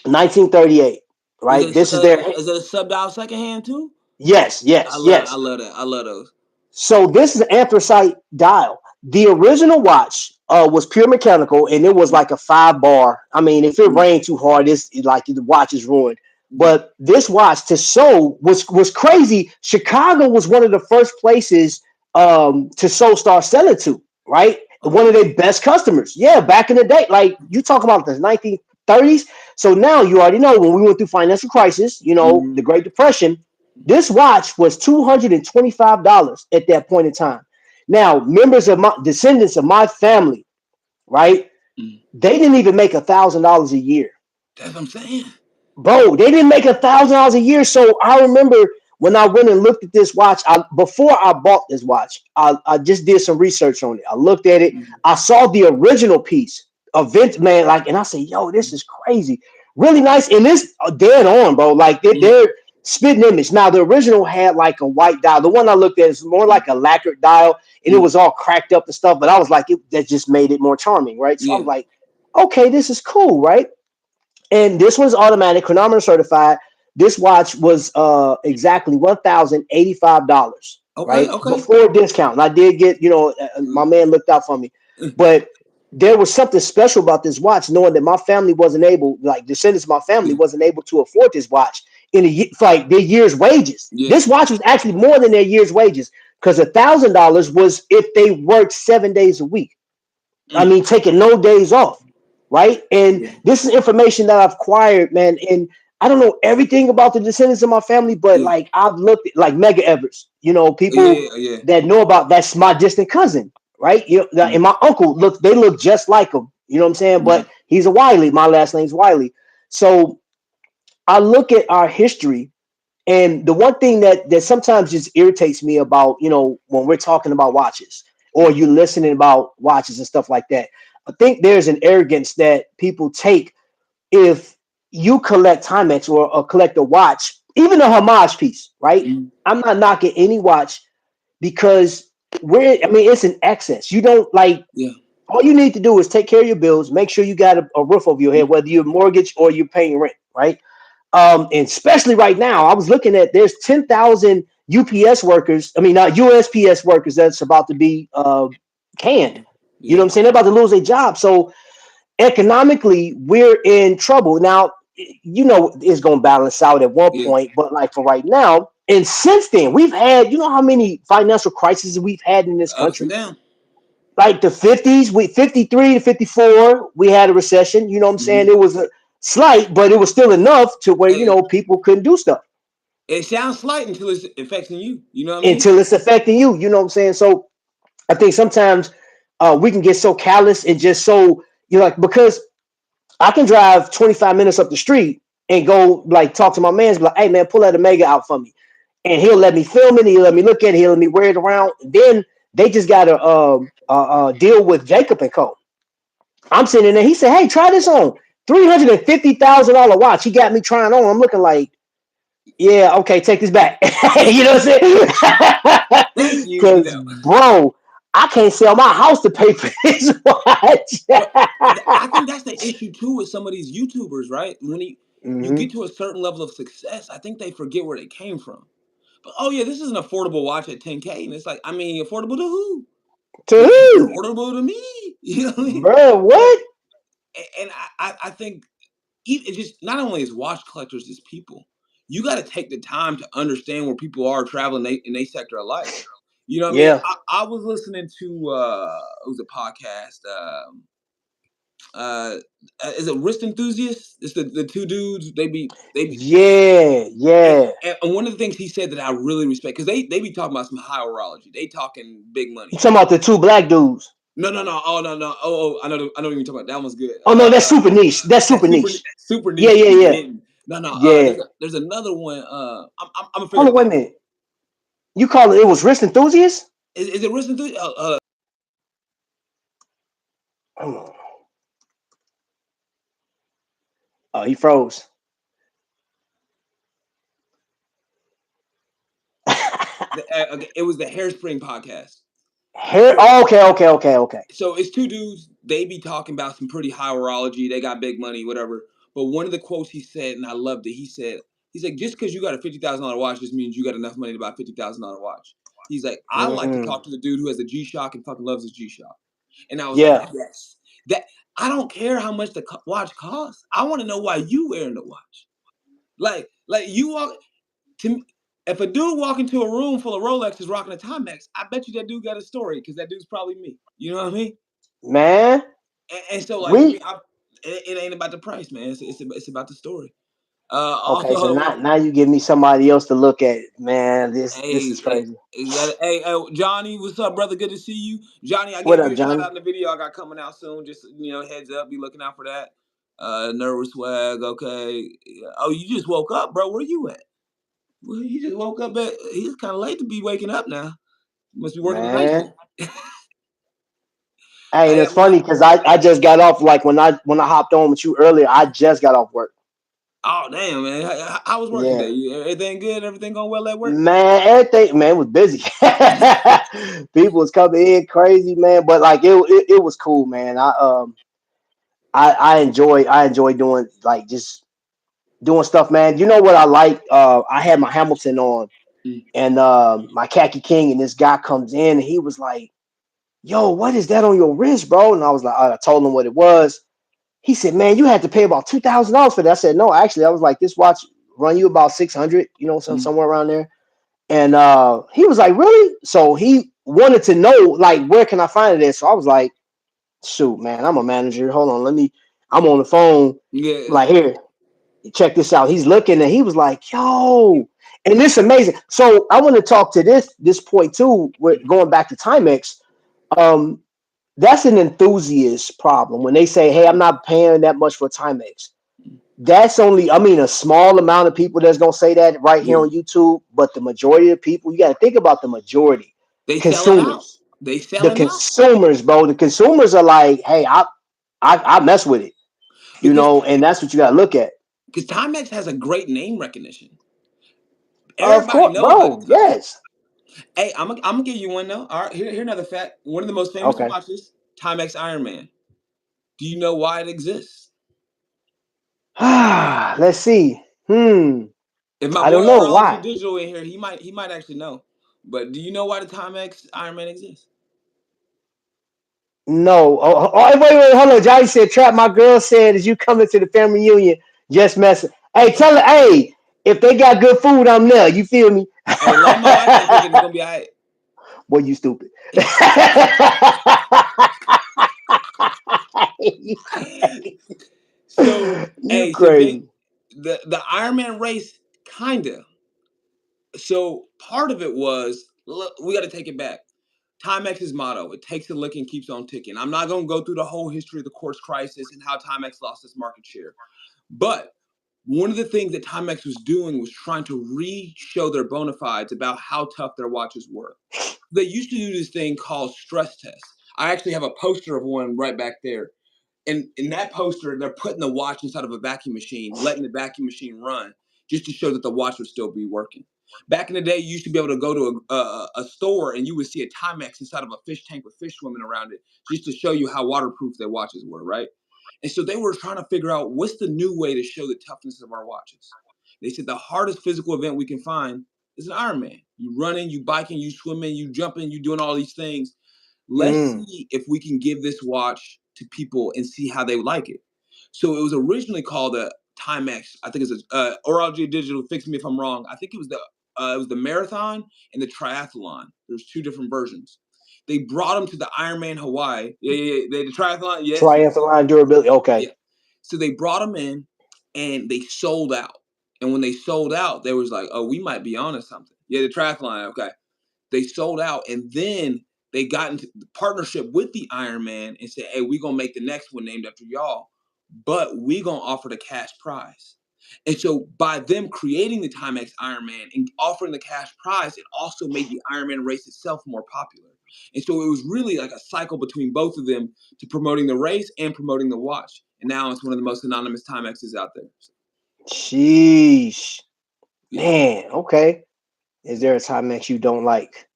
1938, right? This is their Is it a sub dial second hand too? yes, I yes, love I yes. love that. I love those. So this is an anthracite dial. The original watch was pure mechanical, and it was Mm, like a 5 bar. I mean, if it mm, rained too hard, it's like the watch is ruined. mm. But this watch to sew was crazy. Chicago was one of the first places to sew start selling to, right? Oh One of really? their best customers. Yeah, back in the day, like you talk about the 1930s. So now you already know when we went through financial crisis, the Mm-hmm. Great Depression. This watch was $225 at that point in time. Now, members of my descendants of my family, right? Mm. They didn't even make $1,000 a year, That's what I'm saying. bro. They didn't make $1,000 a year. So I remember when I went and looked at this watch. Before I bought this watch, I just did some research on it. I looked at it. Mm, I saw the original piece of Vince, man. Like, and I said, "Yo, this mm, is crazy, really nice." And this dead on, bro. Like mm, they're spitting image. Now the original had like a white dial. The one I looked at is more mm, like a lacquered dial, and it mm. was all cracked up and stuff. But I was like, that just made it more charming, right? So I Yeah. was like, okay, this is cool, right? And this was automatic, chronometer certified. This watch was exactly $1,085, Okay. right? Okay. Before discount. And I did get, my Mm, man looked out for me. But there was something special about this watch, knowing that my family wasn't able, like descendants of my family yeah. wasn't able to afford this watch for like their year's wages. Yeah. This watch was actually more than their year's wages because $1,000 was if they worked 7 days a week. I Mm, mean, taking no days off, right? And yeah. this is information that I've acquired, man. And I don't know everything about the descendants of my family, but Yeah. like I've looked at like Mega Evers, people Yeah. Yeah. that know about that's my distant cousin, right? And Mm, my uncle they look just like him. You know what I'm saying? mm, But he's a Wiley. My last name's Wiley. So I look at our history, and the one thing that sometimes just irritates me about, when we're talking about watches or you listening about watches and stuff like that, I think there's an arrogance that people take if you collect Timex or collect a watch, even a homage piece, right? mm. I'm not knocking any watch because I mean, it's an excess. You don't like, Yeah. all you need to do is take care of your bills, make sure you got a roof over your head, Mm, whether you're mortgage or you're paying rent, right? And especially right now, I was looking at there's 10,000 UPS workers. I mean, not USPS workers that's about to be canned. mm. You know Yeah. what I'm saying? They're about to lose their job. So economically, we're in trouble now. It's going to balance out at one Yeah. point, but like for right now, and since then, we've had. You know how many financial crises we've had in this Ups and country? down. Like the 50s, 53 to 54, we had a recession. You know what I'm saying? Mm-hmm. It was a slight, but it was still enough to where Hey, people couldn't do stuff it sounds slight until it's affecting you. You know what I mean? until it's affecting you. You know what I'm saying? So I think sometimes we can get so callous and just so like because I can drive 25 minutes up the street and go like talk to my man, be like, hey man, pull that Omega out for me, and he'll let me film it, he'll let me look at it, he'll let me wear it around. Then they just got to deal with Jacob and Co. I'm sitting in there. He said, "Hey, try this on. $350,000 watch." He got me trying on. I'm looking like, yeah, okay, take this back. You know what I'm Thank saying? you. Because, bro, I can't sell my house to pay for this watch. But I think that's the issue too with some of these YouTubers, right? When you Hmm. get to a certain level of success, I think they forget where they came from. But oh yeah, this is an affordable watch at 10K, and it's like, I mean, affordable to who? To who? Affordable to me. You know what I mean? Bro, Like, what? and I think it just not only as watch collectors as people, you got to take the time to understand where people are traveling in their sector of life. You know what I mean? Yeah. I was listening to it was a podcast. Uh, is it Wrist Enthusiasts? It's the two dudes. They be Yeah, and, yeah. and one of the things he said that I really respect because they be talking about some high horology. They talking big You money. talking about the two black dudes? No. Oh no. Oh, I know what you're talking about. That one's good. Oh no, that's super niche. That's super That's niche. super Yeah, niche yeah, and yeah, hidden. No. yeah. There's another one. I'm gonna figure Hold on, this wait a out. minute. You call it? It was wrist enthusiast? Is it Wrist Enthusiast? Hold on. Oh, he froze. Okay, it was the Hairspring podcast. Here. So Oh, okay. so it's two dudes. They be talking about some pretty high horology. They got big money, whatever. But one of the quotes he said, and I loved it. He's like, just because you got a $50,000 watch, just means you got enough money to buy a $50,000 watch. He's like, I like to Mm, talk to the dude who has a G Shock and fucking loves his G Shock. And I was like, yeah, yes, that I don't care how much the watch costs. I want to know why you wearing the watch. Like you walk to me. If a dude walk into a room full of Rolexes rocking a Timex, I bet you that dude got a story because that dude's probably me. You know what I mean? man. And so, like for me, We it ain't about the price, man. It's about the story. okay. So Also, now you give me somebody else to look at. Man, this is hey, crazy. hey, Johnny, what's up, brother? Good to see you, Johnny. I What gave you up, a shout Johnny? out in the video I got coming out soon. Just heads up, be looking out for that. Nervous swag, okay. Oh, you just woke up, bro. Where you at? Well, he just woke up. He's kind of late to be waking up now. He must be working the night Man. shift. Hey, and Hey, it's funny because I just got off like when I hopped on with you earlier. I just got off work. oh damn, man. How was work Yeah. today? Everything good? Everything going well at work? Man, everything man was busy. People was coming in crazy, man. But like it was cool, man. I enjoy doing like just doing stuff, man. You know what I like? I had my Hamilton on Mm. and my khaki king, and this guy comes in and he was like, "Yo, what is that on your wrist, bro?" And I was like, I told him what it was. He said, "Man, you had to pay about $2,000 for that." I said, "No, actually, I was like, this watch run you about 600, Mm. somewhere around there." And he was like, "Really?" So he wanted to know, like, where can I find it at? So I was like, "Shoot, man, I'm a manager. Hold on, let me." I'm on the phone, Yeah. like, here, check this out. He's looking, and he was like, "Yo," and this amazing. So I want to talk to this point too. We're going back to Timex. Um, that's an enthusiast problem when they say, "Hey, I'm not paying that much for Timex." That's only, I mean, a small amount of people that's gonna say that right here Yeah. on YouTube, but the majority of people, you got to think about the majority, They selling out. consumers, They the selling out consumers, bro. The consumers are like, "Hey, I mess with it," because and that's what you got to look at. Timex has a great name recognition. Of Everybody course, know about bro. the Timex. Yes. Hey, I'm gonna give you one though. All right, here another fact. One of the most famous Okay. watches, Timex Iron Man. Do you know why it exists? Let's see. If my I boy don't know Horology why. Digital in here, he might actually know. But do you know why the Timex Iron Man exists? No. Wait. Hold on. Johnny said, "Trap." My girl said, "As you coming to the family reunion, just messing." Hey, tell her, hey, if they got good food, I'm there. You feel me? Hey, long my wife ain't cooking, it's gonna be all right. Boy, you stupid. you crazy. So, You hey, so crazy. the Iron Man race, kinda. So part of it was look, we got to take it back. Timex's motto: "It takes a lick and keeps on ticking." I'm not going to go through the whole history of the quartz crisis and how Timex lost its market share, but one of the things that Timex was doing was trying to re-show their bona fides about how tough their watches were. They used to do this thing called stress tests. I actually have a poster of one right back there. And in that poster, they're putting the watch inside of a vacuum machine, letting the vacuum machine run just to show that the watch would still be working. Back in the day, you used to be able to go to a store and you would see a Timex inside of a fish tank with fish swimming around it just to show you how waterproof their watches were, right? And so they were trying to figure out what's the new way to show the toughness of our watches. They said the hardest physical event we can find is an Ironman. You running, you biking, you swimming, you jumping, you doing all these things. Let's Mm. see if we can give this watch to people and see how they would like it. So it was originally called a Timex. I think it's Orology Digital. Fix me if I'm wrong. I think it was the marathon and the triathlon. There's two different versions. They brought them to the Ironman Hawaii. Yeah. The triathlon. Yes. Triathlon durability. Yeah. Okay. So they brought them in and they sold out. And when they sold out, they was like, "Oh, we might be onto something." Yeah, the triathlon. Okay, they sold out, and then they got into the partnership with the Ironman and said, "Hey, we're gonna make the next one named after y'all, but we gonna offer the cash prize." And so by them creating the Timex Ironman and offering the cash prize, it also made the Ironman race itself more popular. And so it was really like a cycle between both of them to promoting the race and promoting the watch. And now it's one of the most anonymous Timexes out there. So, Sheesh. yeah. Man. Okay. Is there a Timex you don't like?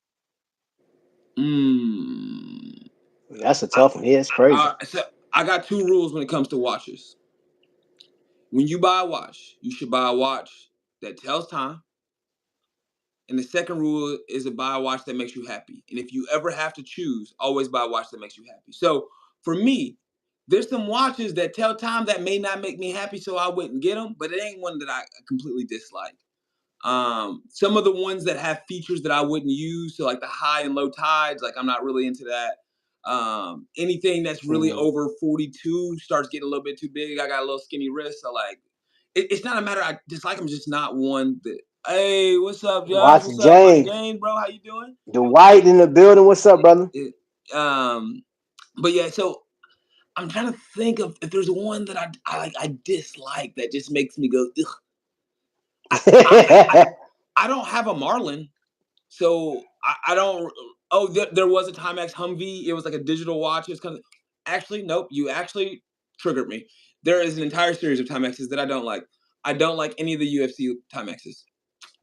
Mm. That's a tough one. Yeah, it's crazy. So I got two rules when it comes to watches. When you buy a watch, you should buy a watch that tells time. And the second rule is to buy a watch that makes you happy. And if you ever have to choose, always buy a watch that makes you happy. So for me, there's some watches that tell time that may not make me happy, so I wouldn't get them, but it ain't one that I completely dislike. Some of the ones that have features that I wouldn't use, so like the high and low tides, like I'm not really into that. Anything that's really Mhm. over 42 starts getting a little bit too big. I got a little skinny wrist, so like it's not a matter I dislike them, just not one that. Hey, what's up, Josh? Watch What's up, my James. Jane, bro? How you doing? The White in the building. What's up, brother? It, um, but yeah, so I'm trying to think of if there's one that I dislike that just makes me go. Ugh. I I don't have a Marlin. So I don't. Oh, there was a Timex Humvee. It was like a digital watch. It was kind of actually nope. You actually triggered me. There is an entire series of Timexes that I don't like. I don't like any of the UFC Timexes.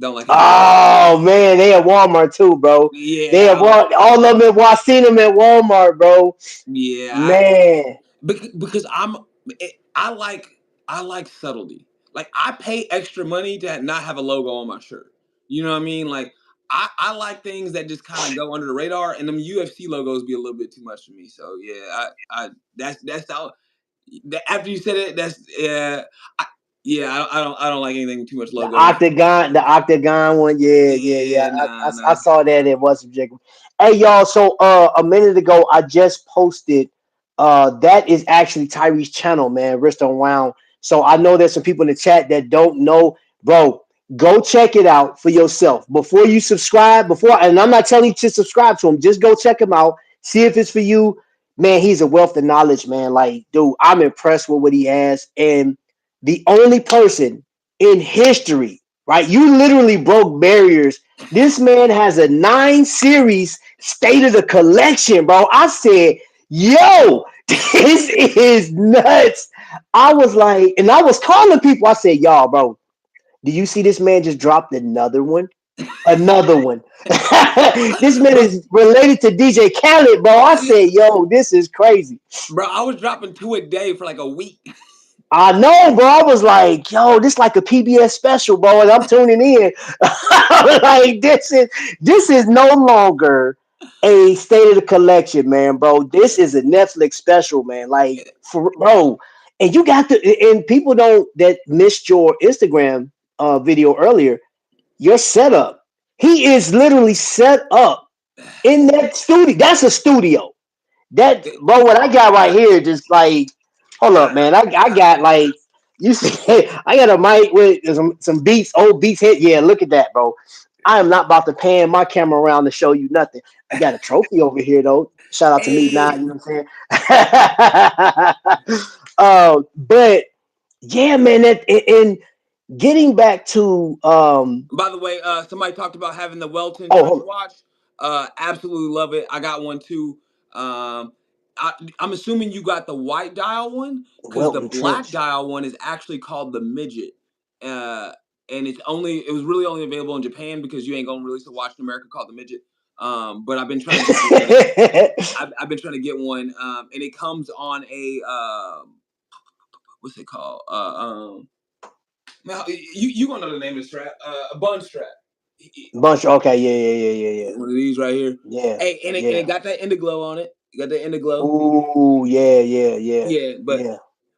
Don't like any of them. Oh man, they at Walmart too, bro. They Yeah, at Walmart. All of them. I seen them at Walmart, bro. yeah. Man. Because I like I like subtlety. Like I pay extra money to not have a logo on my shirt. You know what I mean? Like I like things that just kind of go under the radar, and them UFC logos be a little bit too much for me. So yeah, I that's how. After you said it, that's yeah, I, yeah. I don't like anything too much logo. The octagon one, yeah. Yeah, nah, I nah. saw that it was subjective. Hey y'all, so a minute ago I just posted that is actually Tyree's channel, man, Wrist Unwound. So I know there's some people in the chat that don't know, bro. Go check it out for yourself before you subscribe. And I'm not telling you to subscribe to him. Just go check him out, see if it's for you. Man, he's a wealth of knowledge, man. Like, dude, I'm impressed with what he has. And the only person in history, right? You literally broke barriers. This man has a 9 series state of the collection, bro. I said, yo, this is nuts. I was like, and I was calling people. I said, y'all, bro, do you see this man just dropped another one? Another one. This man bro, is related to DJ Khaled, bro. I said, yo, this is crazy. bro, I was dropping two a day for like a week. I know, bro. I was like, yo, this like a PBS special, bro. And I'm tuning in. Like this is no longer a state of the collection, man, bro. This is a Netflix special, man. Like for bro. And you got and people don't that missed your Instagram video earlier, your setup. He is literally set up in that studio. That's a studio. That bro, what I got right here, just like, hold up, man. I got like you see, I got a mic with some beats, old beats hit. Yeah, look at that, bro. I am not about to pan my camera around to show you nothing. I got a trophy over here though. Shout out to me now, Hey. you know what I'm saying? But yeah, man, and getting back to By the way, somebody talked about having the Welton oh Touch hold watch. Absolutely love it. I got one too. Um, I'm assuming you got the white dial one, because the Welton black Trench. dial one is actually called the midget, uh, and it was really only available in Japan because you ain't gonna release a watch in America called the midget. But I've been trying to get one. I've been trying to get one, and it comes on a what's it called? Now you gonna know the name of the strap? A bun strap. Bunch. Okay. Yeah. One of these right here. Yeah. Hey, and it Yeah. got that Indiglow on it. You got that Indiglow. Ooh. Yeah. Yeah, Yeah.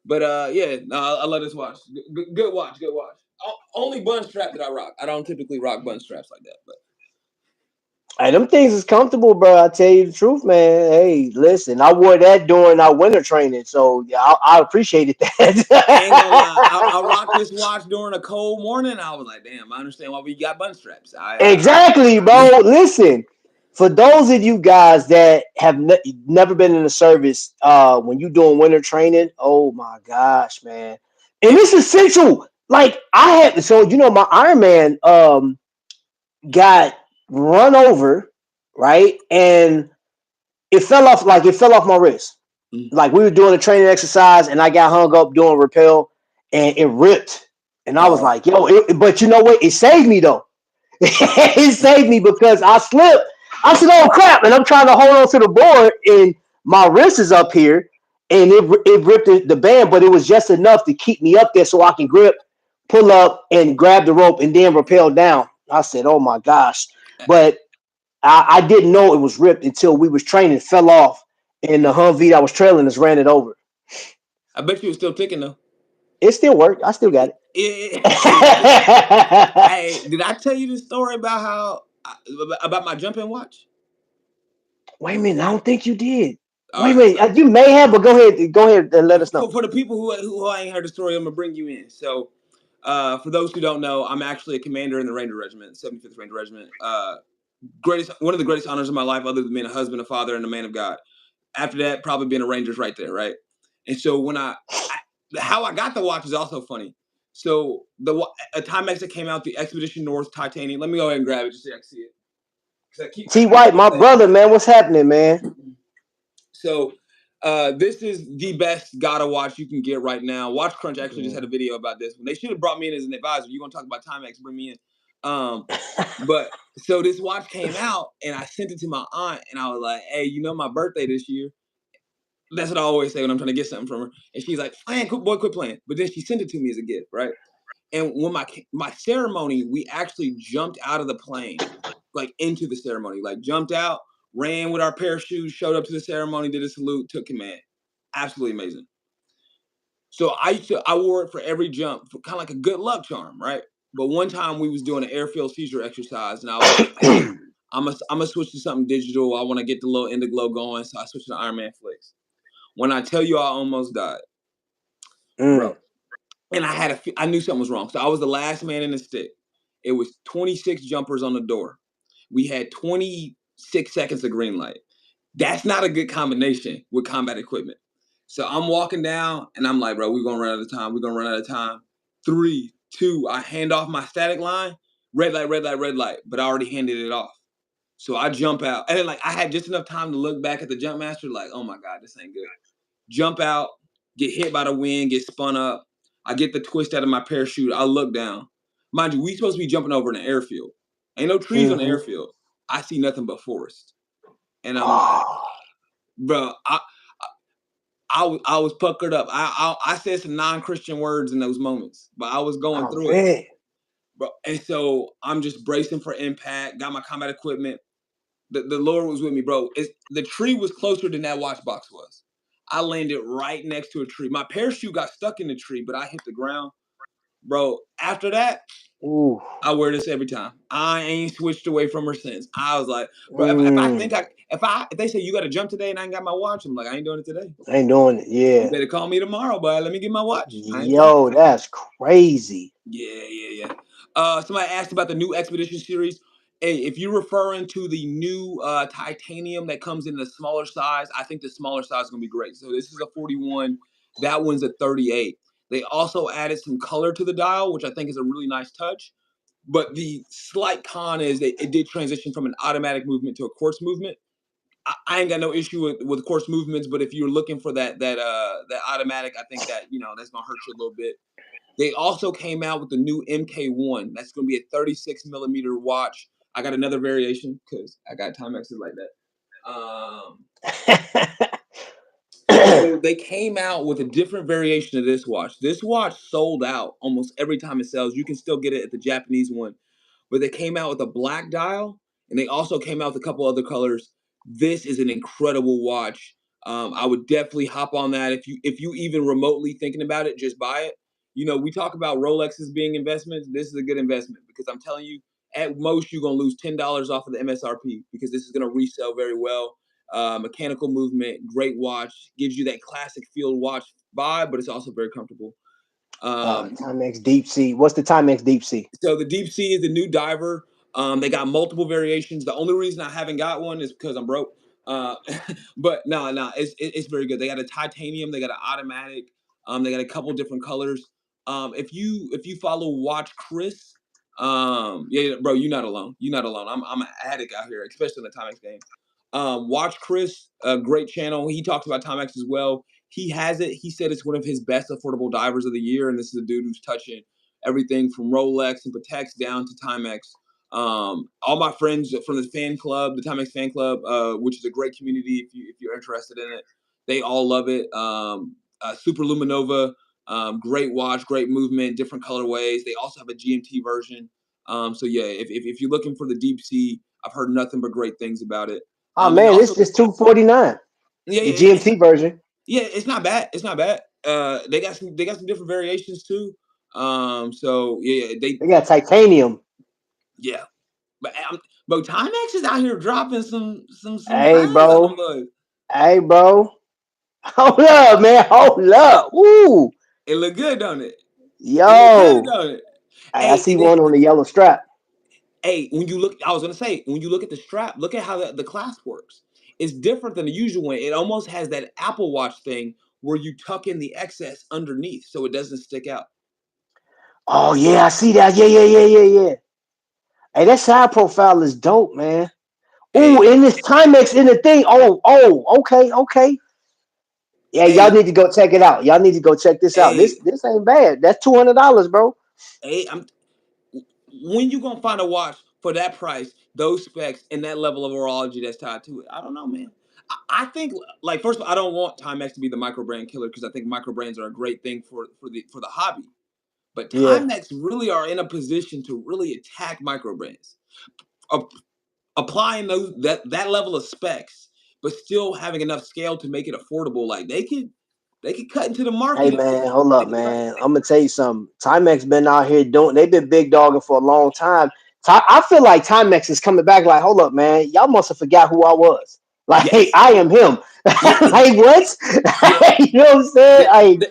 but yeah, no, I love this watch. Good watch, good watch. Only bun strap that I rock. I don't typically rock bun straps like that, but Hey, them things is comfortable, bro. I tell you the truth, man. Hey, listen, I wore that during our winter training, so yeah, I appreciated I ain't gonna lie. I that. rocked this watch during a cold morning. I was like, damn, I understand why we got bun straps. Exactly, bro. Listen, for those of you guys that have never been in the service, when you doing winter training, oh my gosh, man, and and, it's essential. Like I had, so my Iron Man got run over, right, and it fell off my wrist. mm, Like we were doing a training exercise, and I got hung up doing rappel, and it ripped, and I was oh, like, yo, but you know what? It saved me though. It saved me because I slipped. I said, "Oh crap!" And I'm trying to hold on to the board, and my wrist is up here, and it ripped the band, but it was just enough to keep me up there so I can grip, pull up, and grab the rope, and then rappel down. I said, "Oh my gosh!" But I didn't know it was ripped until we was training, fell off, and the Humvee I was trailing us ran it over. I bet you was still ticking though. It still worked. I still got it. Hey, did I tell you the story about about my jumping watch? Wait a minute, I don't think you did. All Wait a right, so minute, you may have, but go ahead and let us know. for the people who ain't heard the story, I'm gonna bring you in. So, for those who don't know, I'm actually a commander in the Ranger Regiment, 75th Ranger Regiment. One of the greatest honors of my life, other than being a husband, a father, and a man of God. After that, probably being a Ranger's right there, right? And so how I got the watch is also funny. So a Timex that came out, the Expedition North Titanium. Let me go ahead and grab it just so I can see it. Because I T keep White, my forgetting that. brother, man, what's happening, man? So this is the best Gotta watch you can get right now. Watch Crunch actually just had a Mm. video about this. They should have brought me in as an advisor. You want to talk about Timex? Bring me in. But so this watch came out, and I sent it to my aunt, and I was like, "Hey, my birthday this year." That's what I always say when I'm trying to get something from her. And she's like, "Man, boy, quit playing." But then she sent it to me as a gift, right? And when my ceremony, we actually jumped out of the plane, like into the ceremony, like jumped out, ran with our parachutes, showed up to the ceremony, did a salute, took command. Absolutely amazing. So I wore it for every jump, for kind of like a good luck charm, right? But one time we was doing an airfield seizure exercise, and I was like, "Hey, I'm gonna switch to something digital. I want to get the little Indiglow going." So I switched to Iron Man Flicks. When I tell you I almost died, bro, Mm. and I knew something was wrong. So I was the last man in the stick. It was 26 jumpers on the door. We had 26 seconds of green light. That's not a good combination with combat equipment. So I'm walking down and I'm like, bro, we're gonna run out of time. We're gonna run out of time. 3, 2, I hand off my static line, red light, red light, red light, but I already handed it off. So I jump out. And then I had just enough time to look back at the jump master, like, oh my God, this ain't good. Jump out, get hit by the wind, get spun up. I get the twist out of my parachute. I look down. Mind you, we supposed to be jumping over an airfield. Ain't no trees on the Mm-hmm. airfield. I see nothing but forest. And I'm like, Oh, bro, I was puckered up. I said some non-Christian words in those moments, but I was going I through it. bet. Bro. And so I'm just bracing for impact, got my combat equipment. The Lord was with me, bro. The tree was closer than that watch box was. I landed right next to a tree. My parachute got stuck in the tree, but I hit the ground. Bro, after that, Ooh. I wear this every time. I ain't switched away from her since. I was like, bro, if I Mm. think if they say you gotta jump today and I ain't got my watch, I'm like, I ain't doing it today. I ain't doing it. You Yeah. better call me tomorrow, but let me get my watch. I ain't playing. Yo, that's crazy. Yeah. Somebody asked about the new Expedition series. Hey, if you're referring to the new titanium that comes in the smaller size, I think the smaller size is gonna be great. So this is a 41. That one's a 38. They also added some color to the dial, which I think is a really nice touch. But the slight con is that it did transition from an automatic movement to a quartz movement. I ain't got no issue with course movements, but if you're looking for that automatic, I think that that's gonna hurt you a little bit. They also came out with the new MK1. That's gonna be a 36 millimeter watch. I got another variation because I got Timexes like that. So they came out with a different variation of this watch. This watch sold out almost every time it sells. You can still get it at the Japanese one, but they came out with a black dial, and they also came out with a couple other colors. This is an incredible watch. I would definitely hop on that if you even remotely thinking about it, just buy it. We talk about Rolexes being investments. This is a good investment because I'm telling you, at most you're gonna lose $10 off of the MSRP because this is gonna resell very well. Mechanical movement, great watch, gives you that classic field watch vibe, but it's also very comfortable. Um, Timex Deep Sea. What's the Timex Deep Sea? so the Deep Sea is the new diver. They got multiple variations. The only reason I haven't got one is because I'm broke. Uh, but no, it's very good. They got a titanium. They got an automatic. They got a couple different colors. If you follow Watch Chris, yeah, bro, you're not alone. You're not alone. I'm an addict out here, especially in the Timex game. Watch Chris, a great channel. He talks about Timex as well. He has it. He said it's one of his best affordable divers of the year, and this is a dude who's touching everything from Rolex and Pateks down to Timex. All my friends from the fan club, the Timex fan club, which is a great community if you're interested in it, they all love it. Super Luminova, great watch, great movement, different colorways. They also have a GMT version. So yeah, if you're looking for the deep sea, I've heard nothing but great things about it. Oh And man, also, this is 249. yeah, The it's GMT version. yeah, it's not bad. It's not bad. They got some different variations too. So yeah, They got titanium. yeah, but Timex is out here dropping some Hey things on them bro. boys. Hey bro. Hold up, man. Hold up. Woo. It look good, don't it? It look good, Yo. don't it? Hey, I Hey, see one on the yellow strap. when you look, I was gonna say, when you look at the strap, look at how the clasp works. It's different than the usual one. It almost has that Apple Watch thing where you tuck in the excess underneath so it doesn't stick out. Oh yeah, I see that. Yeah. Hey, that side profile is dope, man. Ooh, Hey, in this Timex in the thing. Okay. Yeah, y'all hey, need to go check it out. Y'all need to go check this out. This hey, this ain't bad. That's $200, bro. hey, when you gonna find a watch for that price, those specs, and that level of horology that's tied to it? I don't know, man. I think, like, first of all, I don't want Timex to be the micro brand killer because I think micro brands are a great thing for the hobby. But Yeah. Timex really are in a position to really attack micro brands, ap- applying that level of specs, but still having enough scale to make it affordable. Like they could cut into the Hey market man, and hold up, make it right. man. I'm gonna tell you something. Timex been out here doing. They've been big dogging for a long time. I feel like Timex is coming back. Like, hold up, man. Y'all must have forgot who I was. Like, hey, Yes. I am him. Yeah. Like, what? Yeah. You know what I'm saying? They, Like, they,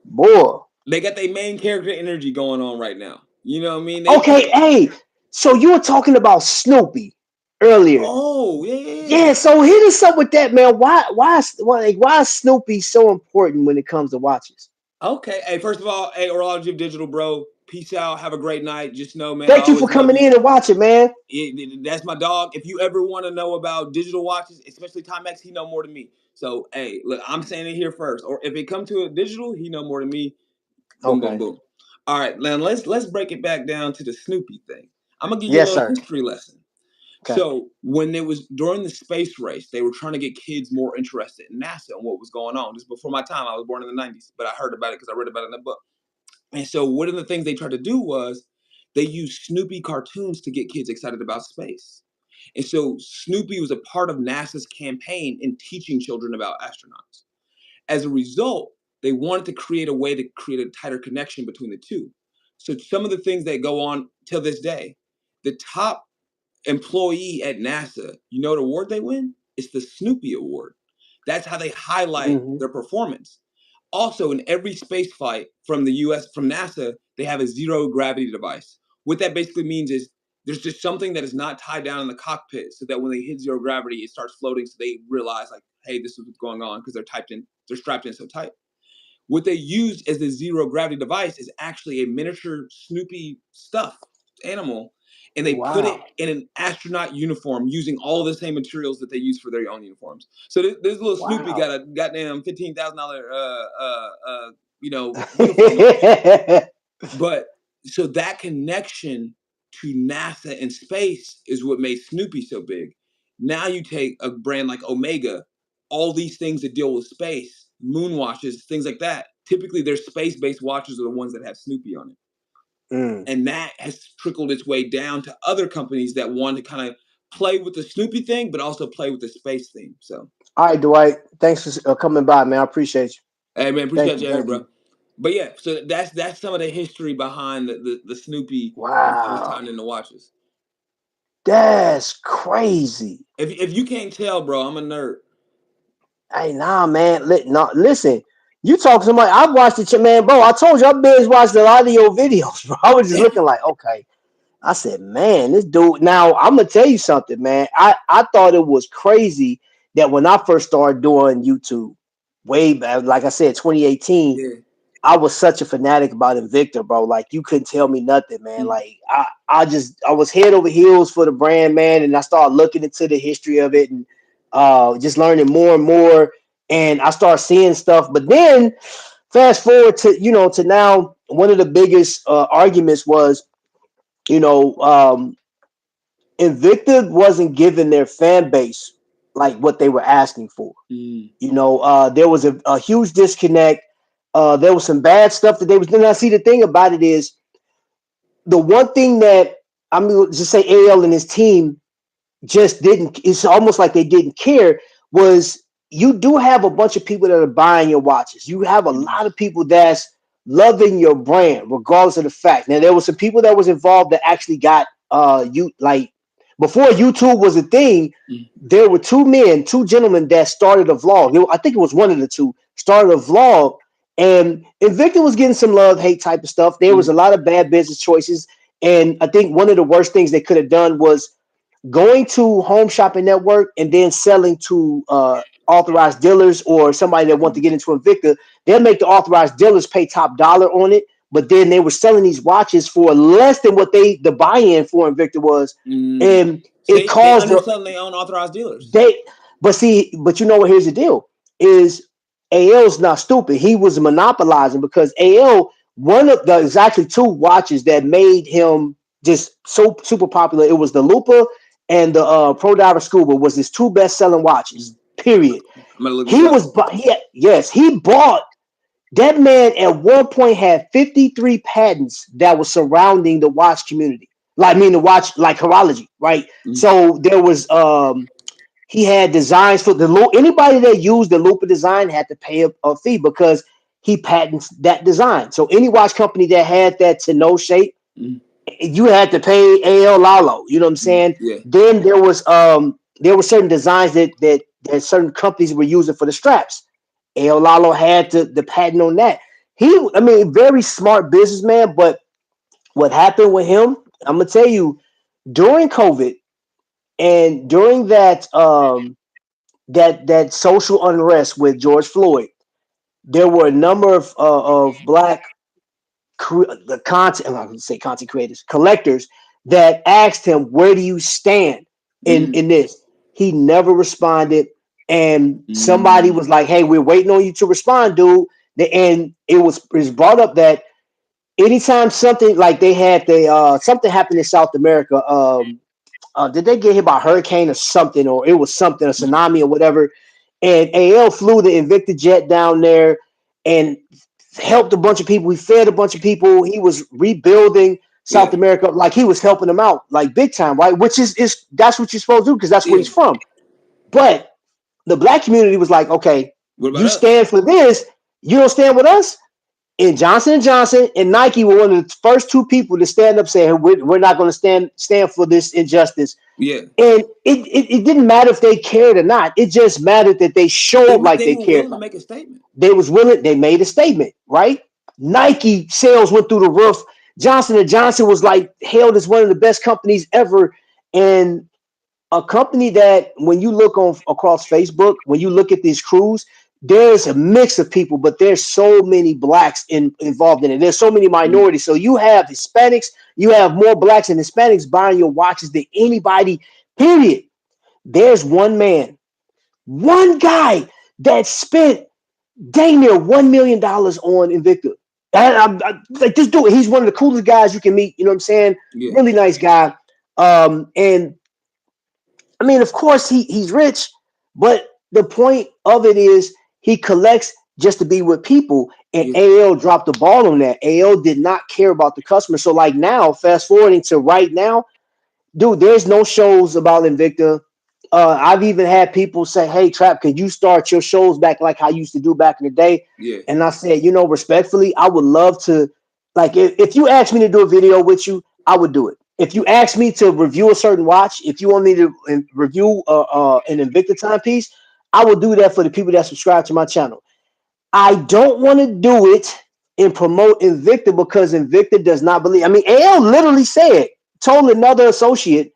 boy. they got their main character energy going on right now. You know what I mean? Okay, hey. So you were talking about Snoopy earlier. Oh, yeah, yeah, yeah. Yeah. So hit us up with that, man. Why is Snoopy so important when it comes to watches? Okay. Hey, first of all, hey, Orology of Digital, bro. Peace out. Have a great night. Just know, man, I Thank you for always love coming you. in and watching, man. That's my dog. If you ever want to know about digital watches, especially Timex, he know more than me. So, hey, look, I'm saying it here first. Or if it come to a digital, he know more than me. Boom, boom, Okay. boom. All right, now let's break it back down to the Snoopy thing. I'm gonna give you a Yes, little sir. history lesson. Okay. So when it was during the space race, they were trying to get kids more interested in NASA and what was going on. Just before my time, I was born in the '90s, but I heard about it because I read about it in a book. And so one of the things they tried to do was they used Snoopy cartoons to get kids excited about space. And so Snoopy was a part of NASA's campaign in teaching children about astronauts. As a result, they wanted to create a way to create a tighter connection between the two. So some of the things that go on till this day, the top employee at NASA, you know what award they win? It's the Snoopy Award. That's how they highlight Hmm. their performance. Also, in every space flight from the US, from NASA, they have a zero gravity device. What that basically means is there's just something that is not tied down in the cockpit so that when they hit zero gravity, it starts floating so they realize, like, hey, this is what's going on because they're strapped in so tight. What they used as the zero gravity device is actually a miniature Snoopy stuffed animal. and they put it Wow. in an astronaut uniform using all the same materials that they use for their own uniforms. So this little Snoopy Wow. got a goddamn $15,000 uniform on. But so that connection to NASA and space is what made Snoopy so big. Now you take a brand like Omega, all these things that deal with space, moon watches, things like that. Typically, their space-based watches are the ones that have Snoopy on it, Mm. and that has trickled its way down to other companies that want to kind of play with the Snoopy thing, but also play with the space theme. So, All right, Dwight. Thanks for coming by, man. I appreciate you. hey man, Thank appreciate you. you here, Thank bro. you. But yeah, so that's some of the history behind the Snoopy and how it's Wow. tied into watches. That's crazy. If you can't tell, bro, I'm a nerd. Hey, nah, man. Listen. You talk to somebody. I've watched it, man, bro. I told you I binge watched a lot of your videos, bro. I was just looking like, okay. I said, man, this dude. Now I'm gonna tell you something, man. I thought it was crazy that when I first started doing YouTube, way back, like I said, 2018. Yeah. I was such a fanatic about Invicta, bro. Like you couldn't tell me nothing, man. Mm. Like I was head over heels for the brand, man, and I started looking into the history of it and just learning more and more. And I started seeing stuff. But then fast forward to to now, one of the biggest arguments was, you know, Invicta wasn't giving their fan base like what they were asking for. Mm. There was a huge disconnect. There was some bad stuff that they was doing. I see the thing about it is the one thing that I'm mean, just say AL and his team just didn't. It's almost like they didn't care. Was you do have a bunch of people that are buying your watches. You have a Mm. lot of people that's loving your brand, regardless of the fact. Now there was some people that was involved that actually got you like before YouTube was a thing. Mm. There were two gentlemen that started a vlog. I think it was one of the two started a vlog, and Invicta was getting some love, hate type of stuff. There was Mm. a lot of bad business choices, and I think one of the worst things they could have done was going to Home Shopping Network and then selling to authorized dealers or somebody that want to get into Invicta. They'll make the authorized dealers pay top dollar on it, but then they were selling these watches for less than what the buy-in for Invicta was, Mm. and it See, they caused underselling their own authorized dealers. they. But you know what? Here's the deal: is AL's not stupid. He was monopolizing because AL one of the exactly two watches that made him just so super popular. It was the Lupa and the Pro Diver Scuba was his two best selling watches. Period. I'm gonna look this He up. was yes, he bought that man at one point had 53 patents that were surrounding the watch community. Like I mean the watch like horology, right? Mm. So there was he had designs for the anybody that used the Lupa design had to pay a fee because he patents that design. So any watch company that had that to no shape, Mm. you had to pay AL Lalo. You know what I'm Mm. saying? Yeah. Then there were certain designs that certain companies were using for the straps. AL Lalo had the patent on that. I mean, very smart businessman. But what happened with him? I'm gonna tell you during COVID and during that social unrest with George Floyd, there were a number of black the content, I'm not going to say content creators, collectors that asked him, "Where do you stand Mm. in this?" He never responded, and somebody Mm. was like, "Hey, we're waiting on you to respond, dude." And it was brought up that anytime something like they had something happened in South America, did they get hit by a hurricane or something, or it was something, a tsunami or whatever, and AL flew the Invicta jet down there and helped a bunch of people. He fed a bunch of people. He was rebuilding South Yeah. America, like he was helping them out, like big time, right? Which is that's what you're supposed to do because that's where Yeah. he's from. But the black community was like, okay, What about you us? stand for this, you don't stand with us. And Johnson and Nike were one of the first two people to stand up saying, hey, we're not going to stand for this injustice. Yeah. And it didn't matter if they cared or not. It just mattered that they showed like They they were cared. willing to make a statement. They was willing. They made a statement, right? Nike sales went through the roof. Johnson and Johnson was like hailed as one of the best companies ever, and a company that when you look on across Facebook, when you look at these crews, there's a mix of people, but there's so many blacks involved in it. There's so many Mm. minorities. So you have Hispanics, you have more blacks and Hispanics buying your watches than anybody, period. There's one man, one guy that spent dang near $1 million on Invicta. Like this dude, he's one of the coolest guys you can meet. You know what I'm saying? Yeah. Really nice guy. And I mean, of course, he's rich, but the point of it is he collects just to be with people. And Yeah. AL dropped the ball on that. AL did not care about the customer. So, like now, fast forwarding to right now, dude, there's no shows about Invicta. I've even had people say, "Hey, Trap, could you start your shows back like I used to do back in the day?" Yeah. And I said, respectfully, I would love to. Like, if you asked me to do a video with you, I would do it. If you asked me to review a certain watch, if you want me to review an Invicta timepiece, I will do that for the people that subscribe to my channel. I don't want to do it and promote Invicta because Invicta does not believe. I mean, AL literally told another associate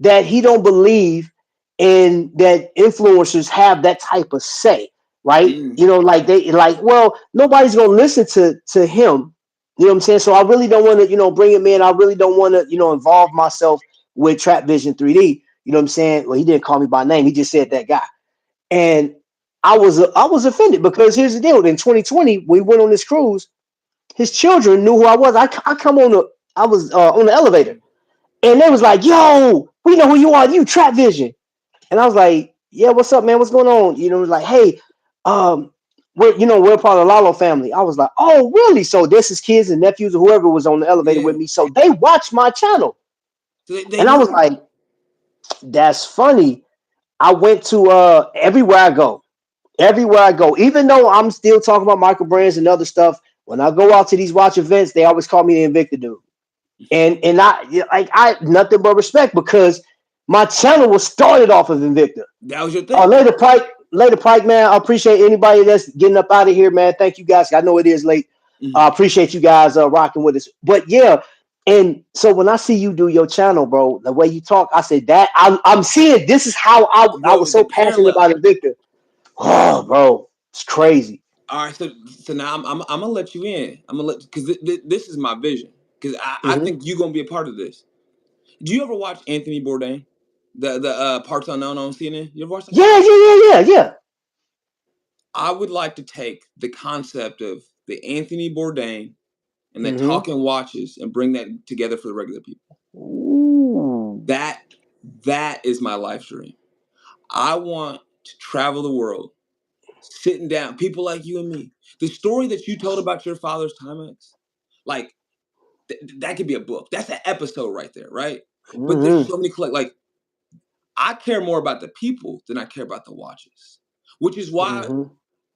that he don't believe in that influencers have that type of say, right? Mm. Like well, nobody's gonna listen to him. You know what I'm saying? So I really don't want to, bring him in. I really don't want to, involve myself with Trapvision 3D. You know what I'm saying? Well, he didn't call me by name. He just said that guy. And I was offended because here's the deal. In 2020, we went on this cruise. His children knew who I was. I come on the I was on the elevator, and they was like, "Yo, we know who you are. You Trapvision." And I was like, "Yeah, what's up, man? What's going on?" Like, "Hey, um, we're part of the Lalo family." I was like, "Oh, really?" So this is kids and nephews or whoever was on the elevator Yeah. with me. So they watched my channel, So they and I was do. like, "That's funny." I went to everywhere I go. Everywhere I go, even though I'm still talking about micro brands and other stuff, when I go out to these watch events, they always call me the Invicta dude. And I nothing but respect because my channel was started off of Invicta. That was your thing. Later Pike, man. I appreciate anybody that's getting up out of here, man. Thank you guys. I know it is late. Mm. I appreciate you guys rocking with us. But yeah, and so when I see you do your channel, bro, the way you talk, I said that I'm seeing this is how I Bro, was the so passionate parallel. about Invicta. Oh, bro, it's crazy. All right, so now I'm gonna let you in. I'm gonna let because this is my vision. Because I Hmm. think you're gonna be a part of this. Do you ever watch Anthony Bourdain, the Parts Unknown on CNN? You ever watch that show? Yeah, yeah, yeah, yeah, yeah. I would like to take the concept of the Anthony Bourdain and the Hmm. talking watches and bring that together for the regular people. Ooh. That that is my life dream. I want to travel the world, sitting down, people like you and me. The story that you told about your father's Timex, like that could be a book. That's an episode right there, right? But there's Hmm. so many like I care more about the people than I care about the watches, which is why Hmm.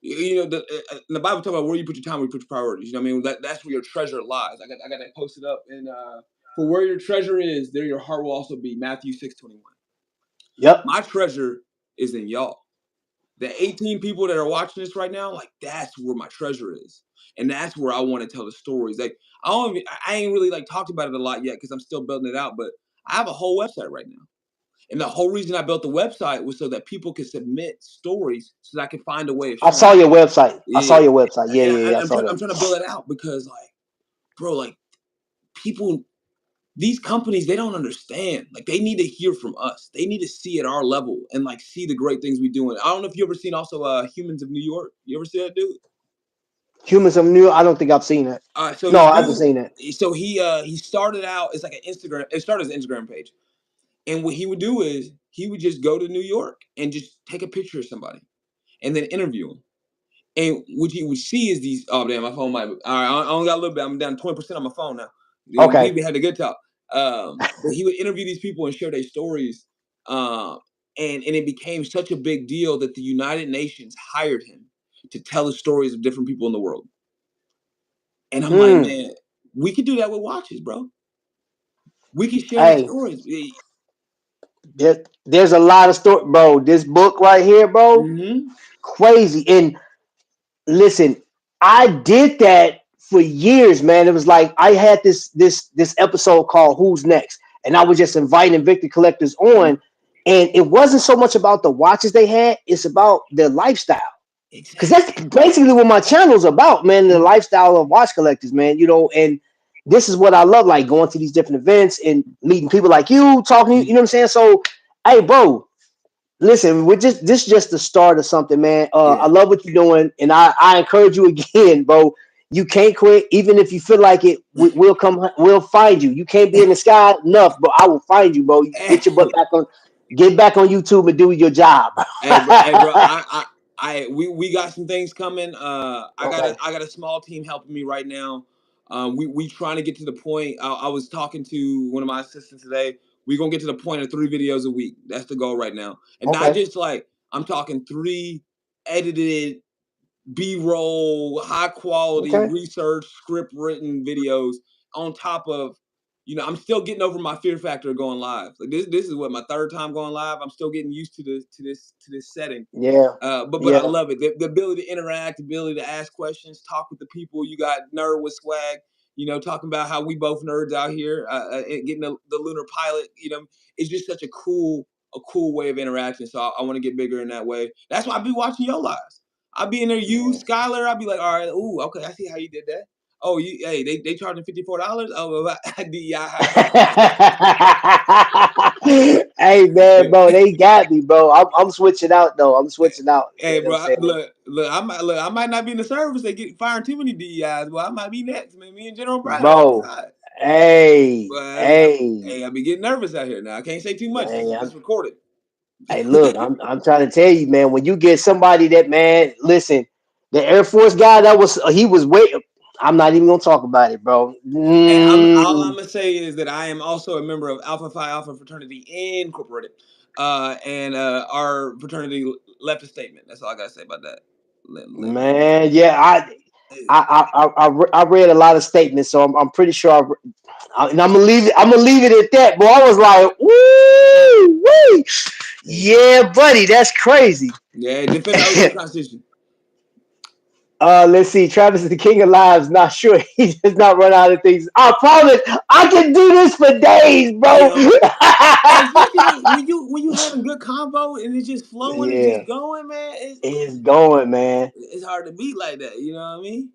the Bible talks about where you put your time, where you put your priorities. You know what I mean? That's where your treasure lies. I got that posted up, and for where your treasure is, there your heart will also be. Matthew 6:21. Yep. My treasure is in y'all. The 18 people that are watching this right now, like that's where my treasure is, and that's where I want to tell the stories. Like I ain't really like talked about it a lot yet because I'm still building it out. But I have a whole website right now. And the whole reason I built the website was so that people could submit stories so that I could find a way of I sharing saw it. your website. I saw Yeah. your website. Yeah, And yeah, yeah. I saw I'm that. trying to build it out because, like, bro, like, people, these companies, they don't understand. Like, they need to hear from us. They need to see at our level and, like, see the great things we do. And I don't know if you ever seen also Humans of New York. You ever see that dude? Humans of New. I don't think I've seen that. So No, this I haven't dude, seen that. so he started out, it's like an Instagram, it started as an Instagram page. And what he would do is he would just go to New York and just take a picture of somebody and then interview them. And what you would see is these. Oh damn, my phone might. All right, I only got a little bit. I'm down 20% on my phone now. Okay. We had a good talk. But he would interview these people and share their stories. And it became such a big deal that the United Nations hired him to tell the stories of different people in the world. And I'm like, Hmm. man, we could do that with watches, bro. We can share these Hey, stories. there's a lot of story, bro. This book right here, bro, Mm-hmm. crazy. And listen, I did that for years, man. It was like I had this episode called "Who's Next," and I was just inviting Victor collectors on, and it wasn't so much about the watches they had; it's about their lifestyle. Because that's Exactly. basically what my channel's about, man. The lifestyle of watch collectors, man. And this is what I love, like going to these different events and meeting people like you, talking. You know what I'm saying? So, hey, bro, listen, we're just this is just the start of something, man. I Yeah. love what you're doing, and I encourage you again, bro. You can't quit, even if you feel like it. We'll come, we'll find you. You can't be in the sky enough, but I will find you, bro. Get your butt back on, get back on YouTube and do your job. Hey, bro, we got some things coming. Okay, I got a small team helping me right now. We trying to get to the point. I was talking to one of my assistants today. We gonna get to the point of 3 videos a week. That's the goal right now, and not okay, just like I'm talking 3 edited B-roll, high quality okay. research, script written videos on top of, I'm still getting over my fear factor of going live. Like this is what my third time going live. I'm still getting used to this setting. Yeah, But I yeah, love it. The ability to interact, the ability to ask questions, talk with the people. You got Nerd with Swag, talking about how we both nerds out here, and getting the lunar pilot. It's just such a cool way of interaction. So I want to get bigger in that way. That's why I be watching your lives. I'll be in there, you, yeah. Skylar. I'll be like, all right, ooh, okay, I see how you did that. Oh, hey, they charging $54. Oh, well, yeah. Hey man, bro, they got me, bro. I'm switching out though. I'm switching out. You Hey, know what I'm bro, saying, look. I might not be in the service. They get firing too many DEIs. Well, I might be next, man. Me and General Bryan on the bro? side. Hey, But hey, I be getting nervous out here now. I can't say too much. man. This recorded. Hey, look, I'm trying to tell you, man. When you get somebody that, man, listen, the Air Force guy that was he was wait. I'm not even gonna talk about it, bro. Hey, all I'm gonna say is that I am also a member of Alpha Phi Alpha Fraternity Incorporated, and our fraternity left a statement. That's all I gotta say about that. Man, yeah, I read a lot of statements, so I'm pretty sure. And I'm gonna leave it. I'm gonna leave it at that. But I was like, woo, woo, yeah, buddy, that's crazy. Yeah, defend the oath to the Constitution. Let's see. Travis is the king of lives. Not sure he does not run out of things. I promise. I can do this for days, Hey, bro. especially when you having good convo and it's just flowing, it's Yeah, just going, man. it's going, man. It's hard to beat like that. You know what I mean?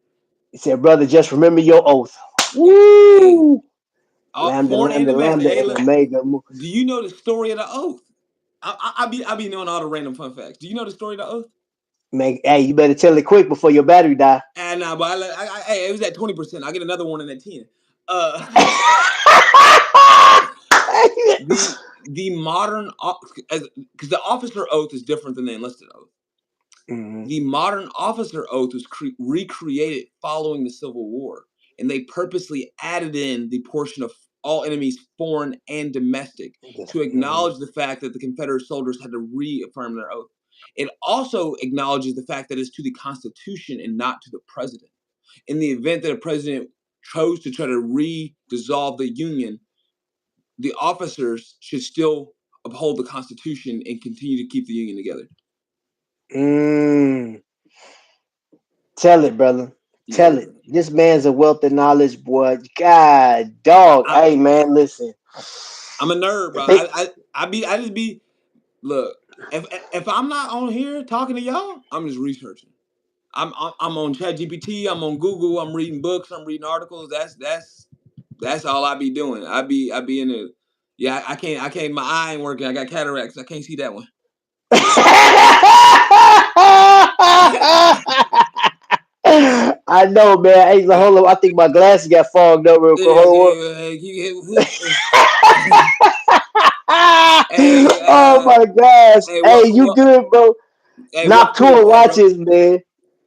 He said, brother, just remember your oath. Hey, Woo! Lambda, born and lambda, invested. lambda, Hey, and look, omega. do you know the story of the oath? I be knowing all the random fun facts. Do you know the story of the oath? Man, hey, you better tell it quick before your battery die. And nah, but hey, it was at 20%. I get another one in at 10. Uh, the modern because the officer oath is different than the enlisted oath. Mhm. The modern officer oath was recreated following the Civil War, and they purposely added in the portion of all enemies, foreign and domestic, to Mhm. acknowledge the fact that the Confederate soldiers had to reaffirm their oath. It also acknowledges the fact that it's to the Constitution and not to the president. In the event that a president chose to try to dissolve the Union, the officers should still uphold the Constitution and continue to keep the Union together. Mm. Tell it, brother. Yeah, Tell it. This man's a wealth of knowledge, boy. God, dog. I, Hey, man, listen. I'm a nerd, The bro. thing- I just be look. If I'm not on here talking to y'all, I'm just researching. I'm on ChatGPT. I'm on Google. I'm reading books. I'm reading articles. That's all I be doing. I be in the yeah. I can't. My eye ain't working. I got cataracts. I can't see that one. I know, man. Hey, like, hold on. I think my glasses got fogged up real quick. Yeah, Hold hey, hey, Oh my gosh. hey, Hey, welcome, you good, bro? welcome to the Noctua club, bro. watches, man.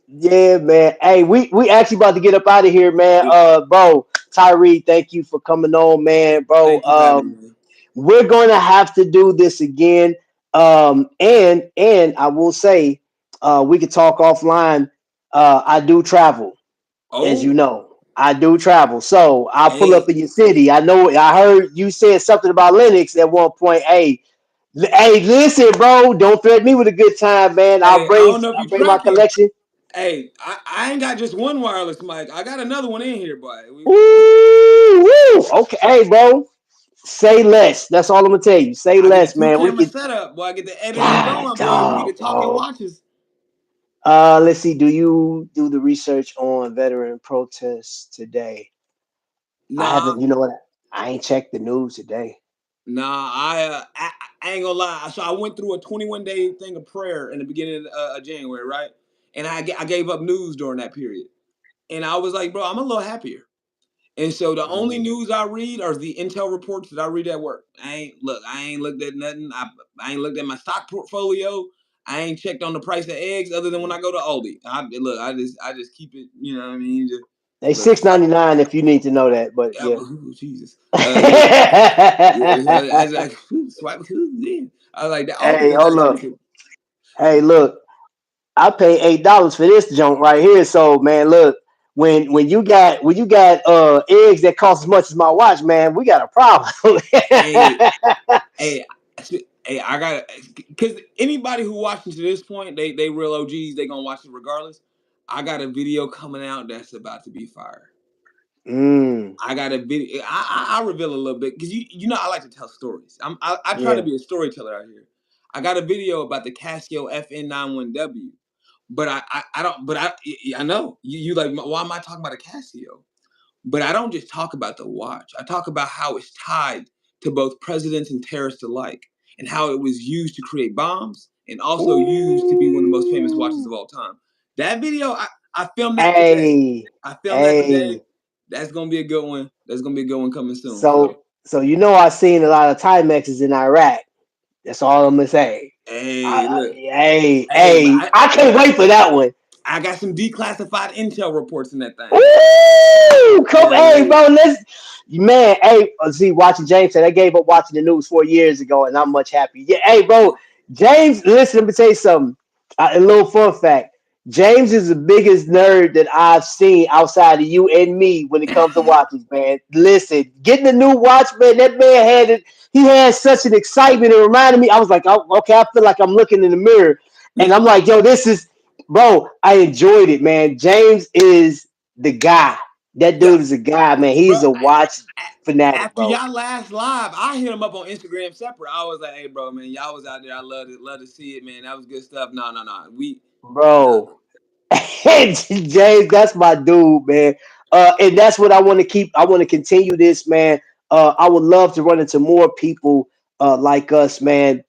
Yeah, man. Hey, we actually about to get up out of here, man. Yeah. Bro, Tyree, thank you for coming on, man, bro. Thank you for having me, man. We're going to have to do this again. And I will say, we could talk offline. I do travel, as you Oh, know. I do travel, so I'll pull up hey, in your city. I know. I heard you said something about Linux at one point. Hey, hey, listen, bro. Don't threaten me with a good time, man. hey, I don't know if I'll you bring my tracking. collection. Hey, I ain't got just one wireless mic. I got another one in here, boy. Woo, woo. Okay, hey, bro. Say less. That's all I'm gonna tell you. Say I get a less, two man. We camera can. setup, boy. I get the editing God, going, boy. We get to dog, talking bro. watches. Let's see. Do you do the research on veteran protests today? I Nah, haven't. You know what? I ain't checked the news today. nah. I ain't gonna lie. So I went through a 21-day thing of prayer in the beginning of January, right? And I gave up news during that period, and I was like, bro, I'm a little happier. And so the only Mm. news I read are the intel reports that I read at work. I ain't looked at nothing. I ain't looked at my stock portfolio. I ain't checked on the price of eggs other than when I go to Aldi. I just keep it, you know what I mean? Just They look. $6.99 if you need to know that. But yeah. Jesus. Yeah. Yeah, as I swipe, yeah. I was like that Aldi's Hey, is hold up. expensive. Hey, look. I pay $8 for this junk right here. So man, look, when you got eggs that cost as much as my watch, man, we got a problem. Hey, hey, hey, I got because anybody who watching to this point, they real OGs. They gonna watch it regardless. I got a video coming out that's about to be fire. mm, I got a video. I reveal a little bit because you know I like to tell stories. I try to yeah. be a storyteller out here. I got a video about the Casio FN91W, but I don't. But I know you like why am I talking about a Casio? But I don't just talk about the watch. I talk about how it's tied to both presidents and terrorists alike, and how it was used to create bombs and also used to be one of the most famous watches Ooh. of all time. That video, I filmed that today. Hey, I filmed that today. hey. That's gonna be a good one. That's gonna be a good one coming soon. So So, so I seen a lot of Timexes in Iraq. That's all I'm gonna say. hey, look, Hey, hey, but hey, I can't wait for that one. I got some declassified intel reports in that thing. Ooh, You come, know what I hey, mean? bro, let's, man, hey, see, watching James said I gave up watching the news 4 years ago, and I'm much happy. Yeah, hey, bro, James, listen, let me tell you something. A little fun fact. James is the biggest nerd that I've seen outside of you and me when it comes to watches, man. Listen, getting a new watch, man, that man had it. He had such an excitement. It reminded me, I was like, oh, okay, I feel like I'm looking in the mirror. And I'm like, yo, this is, bro, I enjoyed it, man. James is the guy. That Yeah, dude is a guy, man. bro. He's a watch fanatic, After bro. y'all last live, I hit him up on Instagram separate. I was like, "Hey, bro, man, y'all was out there. I love to see it, man. That was good stuff. No, no, no. No. Bro. James, that's my dude, man. And that's what I want to keep. I want to continue this, man. I would love to run into more people like us, man,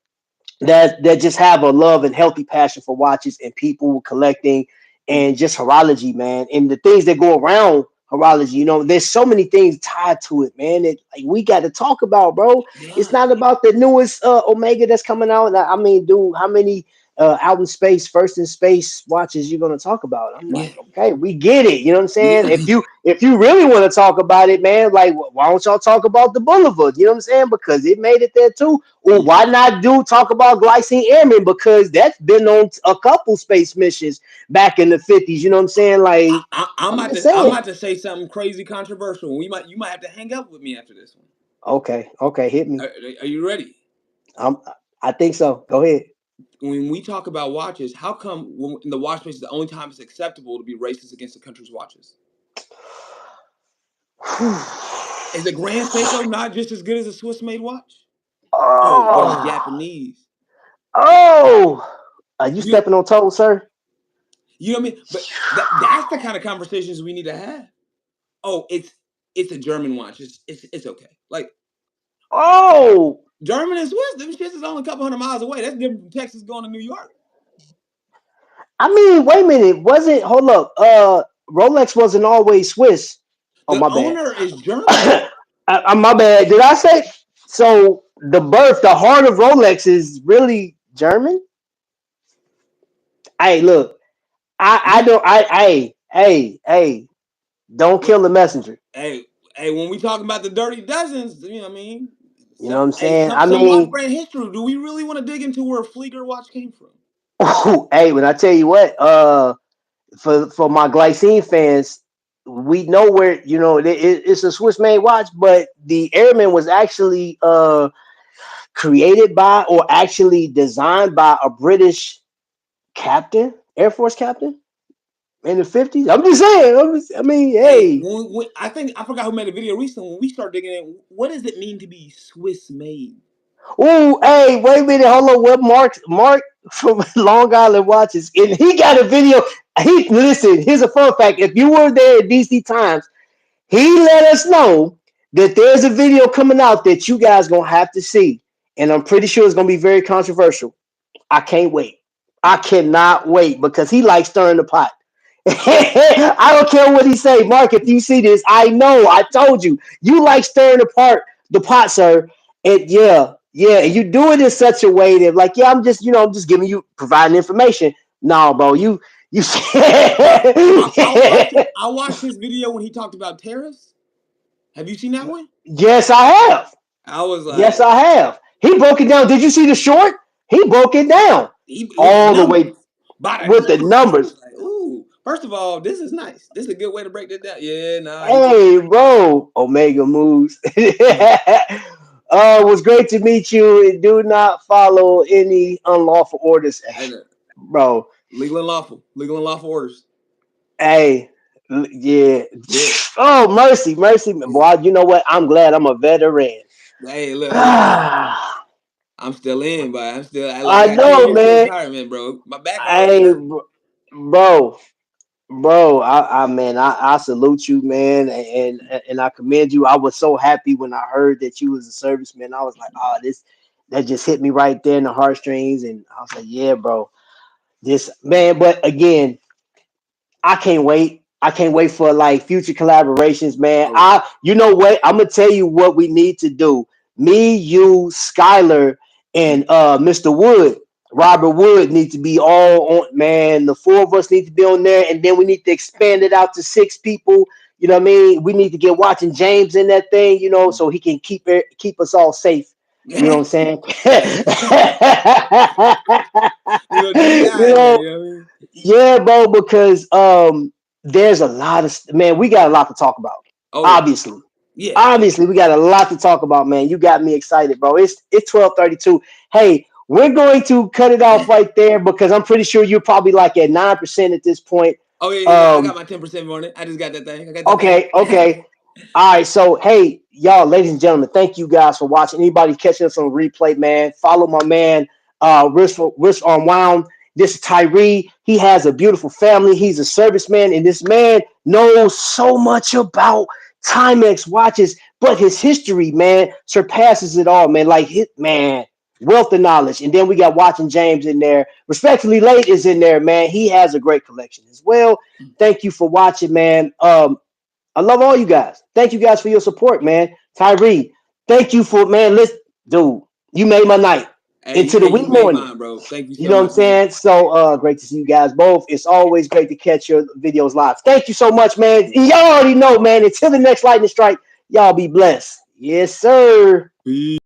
that just have a love and healthy passion for watches and people collecting and just horology, man, and the things that go around horology. There's so many things tied to it, man. That like we got to talk about, bro. It's Yeah, not about the newest Omega that's coming out. I mean, dude, how many out in space, first in space watches you gonna talk about? I'm yeah, like, okay, we get it. You know what I'm saying? yeah, If you really want to talk about it, man, like why don't y'all talk about the Boulevard? You know what I'm saying? Because it made it there too. Or yeah. why not do talk about glycine airmen? Because that's been on a couple space missions back in the 50s. You know what I'm saying? Like, I'm just I'm saying. about to say something crazy controversial. You might have to hang up with me after this one. Okay, okay, hit me. Are, are you ready? I'm. I think so. Go ahead. When we talk about watches, how come in the watch space is the only time it's acceptable to be racist against the country's watches? Is the Grand Seiko not just as good as a Swiss made watch? Oh, but it's Oh, Japanese. oh. Are you You stepping on toes, sir? you know what I mean? But that's the kind of conversations we need to have. Oh, it's a German watch. It's okay. Like Oh, German and Swiss, them shits is only a couple hundred miles away. That's different from Texas going to New York. I mean, wait a minute. Wasn't hold up? Rolex wasn't always Swiss. Oh, The my bad. owner is German. My bad. Did I say so? The heart of Rolex is really German. Hey, look, I We don't, hey, don't when, kill the messenger. hey hey when we talking about the dirty dozens, you know what I mean? You know what I'm saying? Some watch brand history. Do we really want to dig into where a Flieger watch came from? Hey, when I tell you what, for my glycine fans, we know where it's a Swiss made watch, but the Airman was actually created by or actually designed by a British captain, Air Force captain in the 50s. I'm just saying. I mean, Hey, hey. I think I forgot who made a video recently. When we start digging in, what does it mean to be Swiss made? Ooh, hey, wait a minute. Hold on. What Mark? Mark? from Long Island watches, and he got a video. He listen. Here's a fun fact: if you were there at DC Times, he let us know that there's a video coming out that you guys gonna have to see, and I'm pretty sure it's gonna be very controversial. I can't wait. I cannot wait because he likes stirring the pot. I don't care what he say, Mark. If you see this, I know. I told you, you like stirring the pot, sir. And yeah, yeah, and you do it in such a way that, like, yeah, I'm just, I'm just giving you providing information. No, bro, you. Bro, I watched his video when he talked about tariffs. Have you seen that one? Yes, I have. I was Yes, like, I have. He broke it down. Did you see the short? He broke it down he with the all the way numbers. By the with the numbers. I numbers. was like, ooh. First of all, this is nice. This is a good way to break that down. Yeah, nah, he did. Hey, bro, Omega moves. It was great to meet you. And do not follow any unlawful orders, And bro. legal and lawful orders. Hey, yeah. Yeah. Oh, mercy, mercy, boy. You know what? I'm glad I'm a veteran. Hey, look, I I'm still in, but I got 10 know, years to man. retirement, bro. My back already Hey, hurt. bro. Bro, man, I salute you, man, and I commend you. I was so happy when I heard that you was a serviceman. I was like, oh, this that just hit me right there in the heartstrings, and I was like, yeah, bro, this man. But again, I can't wait. I can't wait for like future collaborations, man. Oh yeah. You know what? I'm gonna tell you what we need to do. Me, you, Skylar, and Mr. Wood, Robert Wood, need to be all on. Man, the four of us need to be on there, and then we need to expand it out to six people. You know what I mean? We need to get watching James in that thing, so he can keep us all safe. You know what I'm saying? You know, just a you guy in there, know, you know what I mean? yeah, bro, because there's a lot of man, we got a lot to talk about. Oh yeah. Obviously. Yeah. Obviously, we got a lot to talk about, man. You got me excited, bro. It's 12:32. Hey, we're going to cut it off right there because I'm pretty sure you're probably like at 9% at this point. Oh yeah, yeah, yeah. I got Um, my 10% on it. I just got that thing. I got that thing. okay, okay. All right, so hey, y'all, ladies and gentlemen, thank you guys for watching. Anybody catching us on replay, man, follow my man, Risk Unwound. This is Tyree. He has a beautiful family. He's a serviceman, and this man knows so much about Timex watches, but his history, man, surpasses it all, man. Like hit, man, wealth of knowledge. And then we got Watching James in there. Respectfully Late is in there, man. He has a great collection as well. Thank you for watching, man. I love all you guys. Thank you guys for your support, man. Tyree, thank you for man. Listen, dude, you made my night into the Hey, week you made morning. mine, bro. Thank you You so know what I'm much, man. saying? So great to see you guys both. It's always great to catch your videos live. Thank you so much, man. And y'all already know, man. Until the next lightning strike, y'all be blessed. Yes, sir. Peace.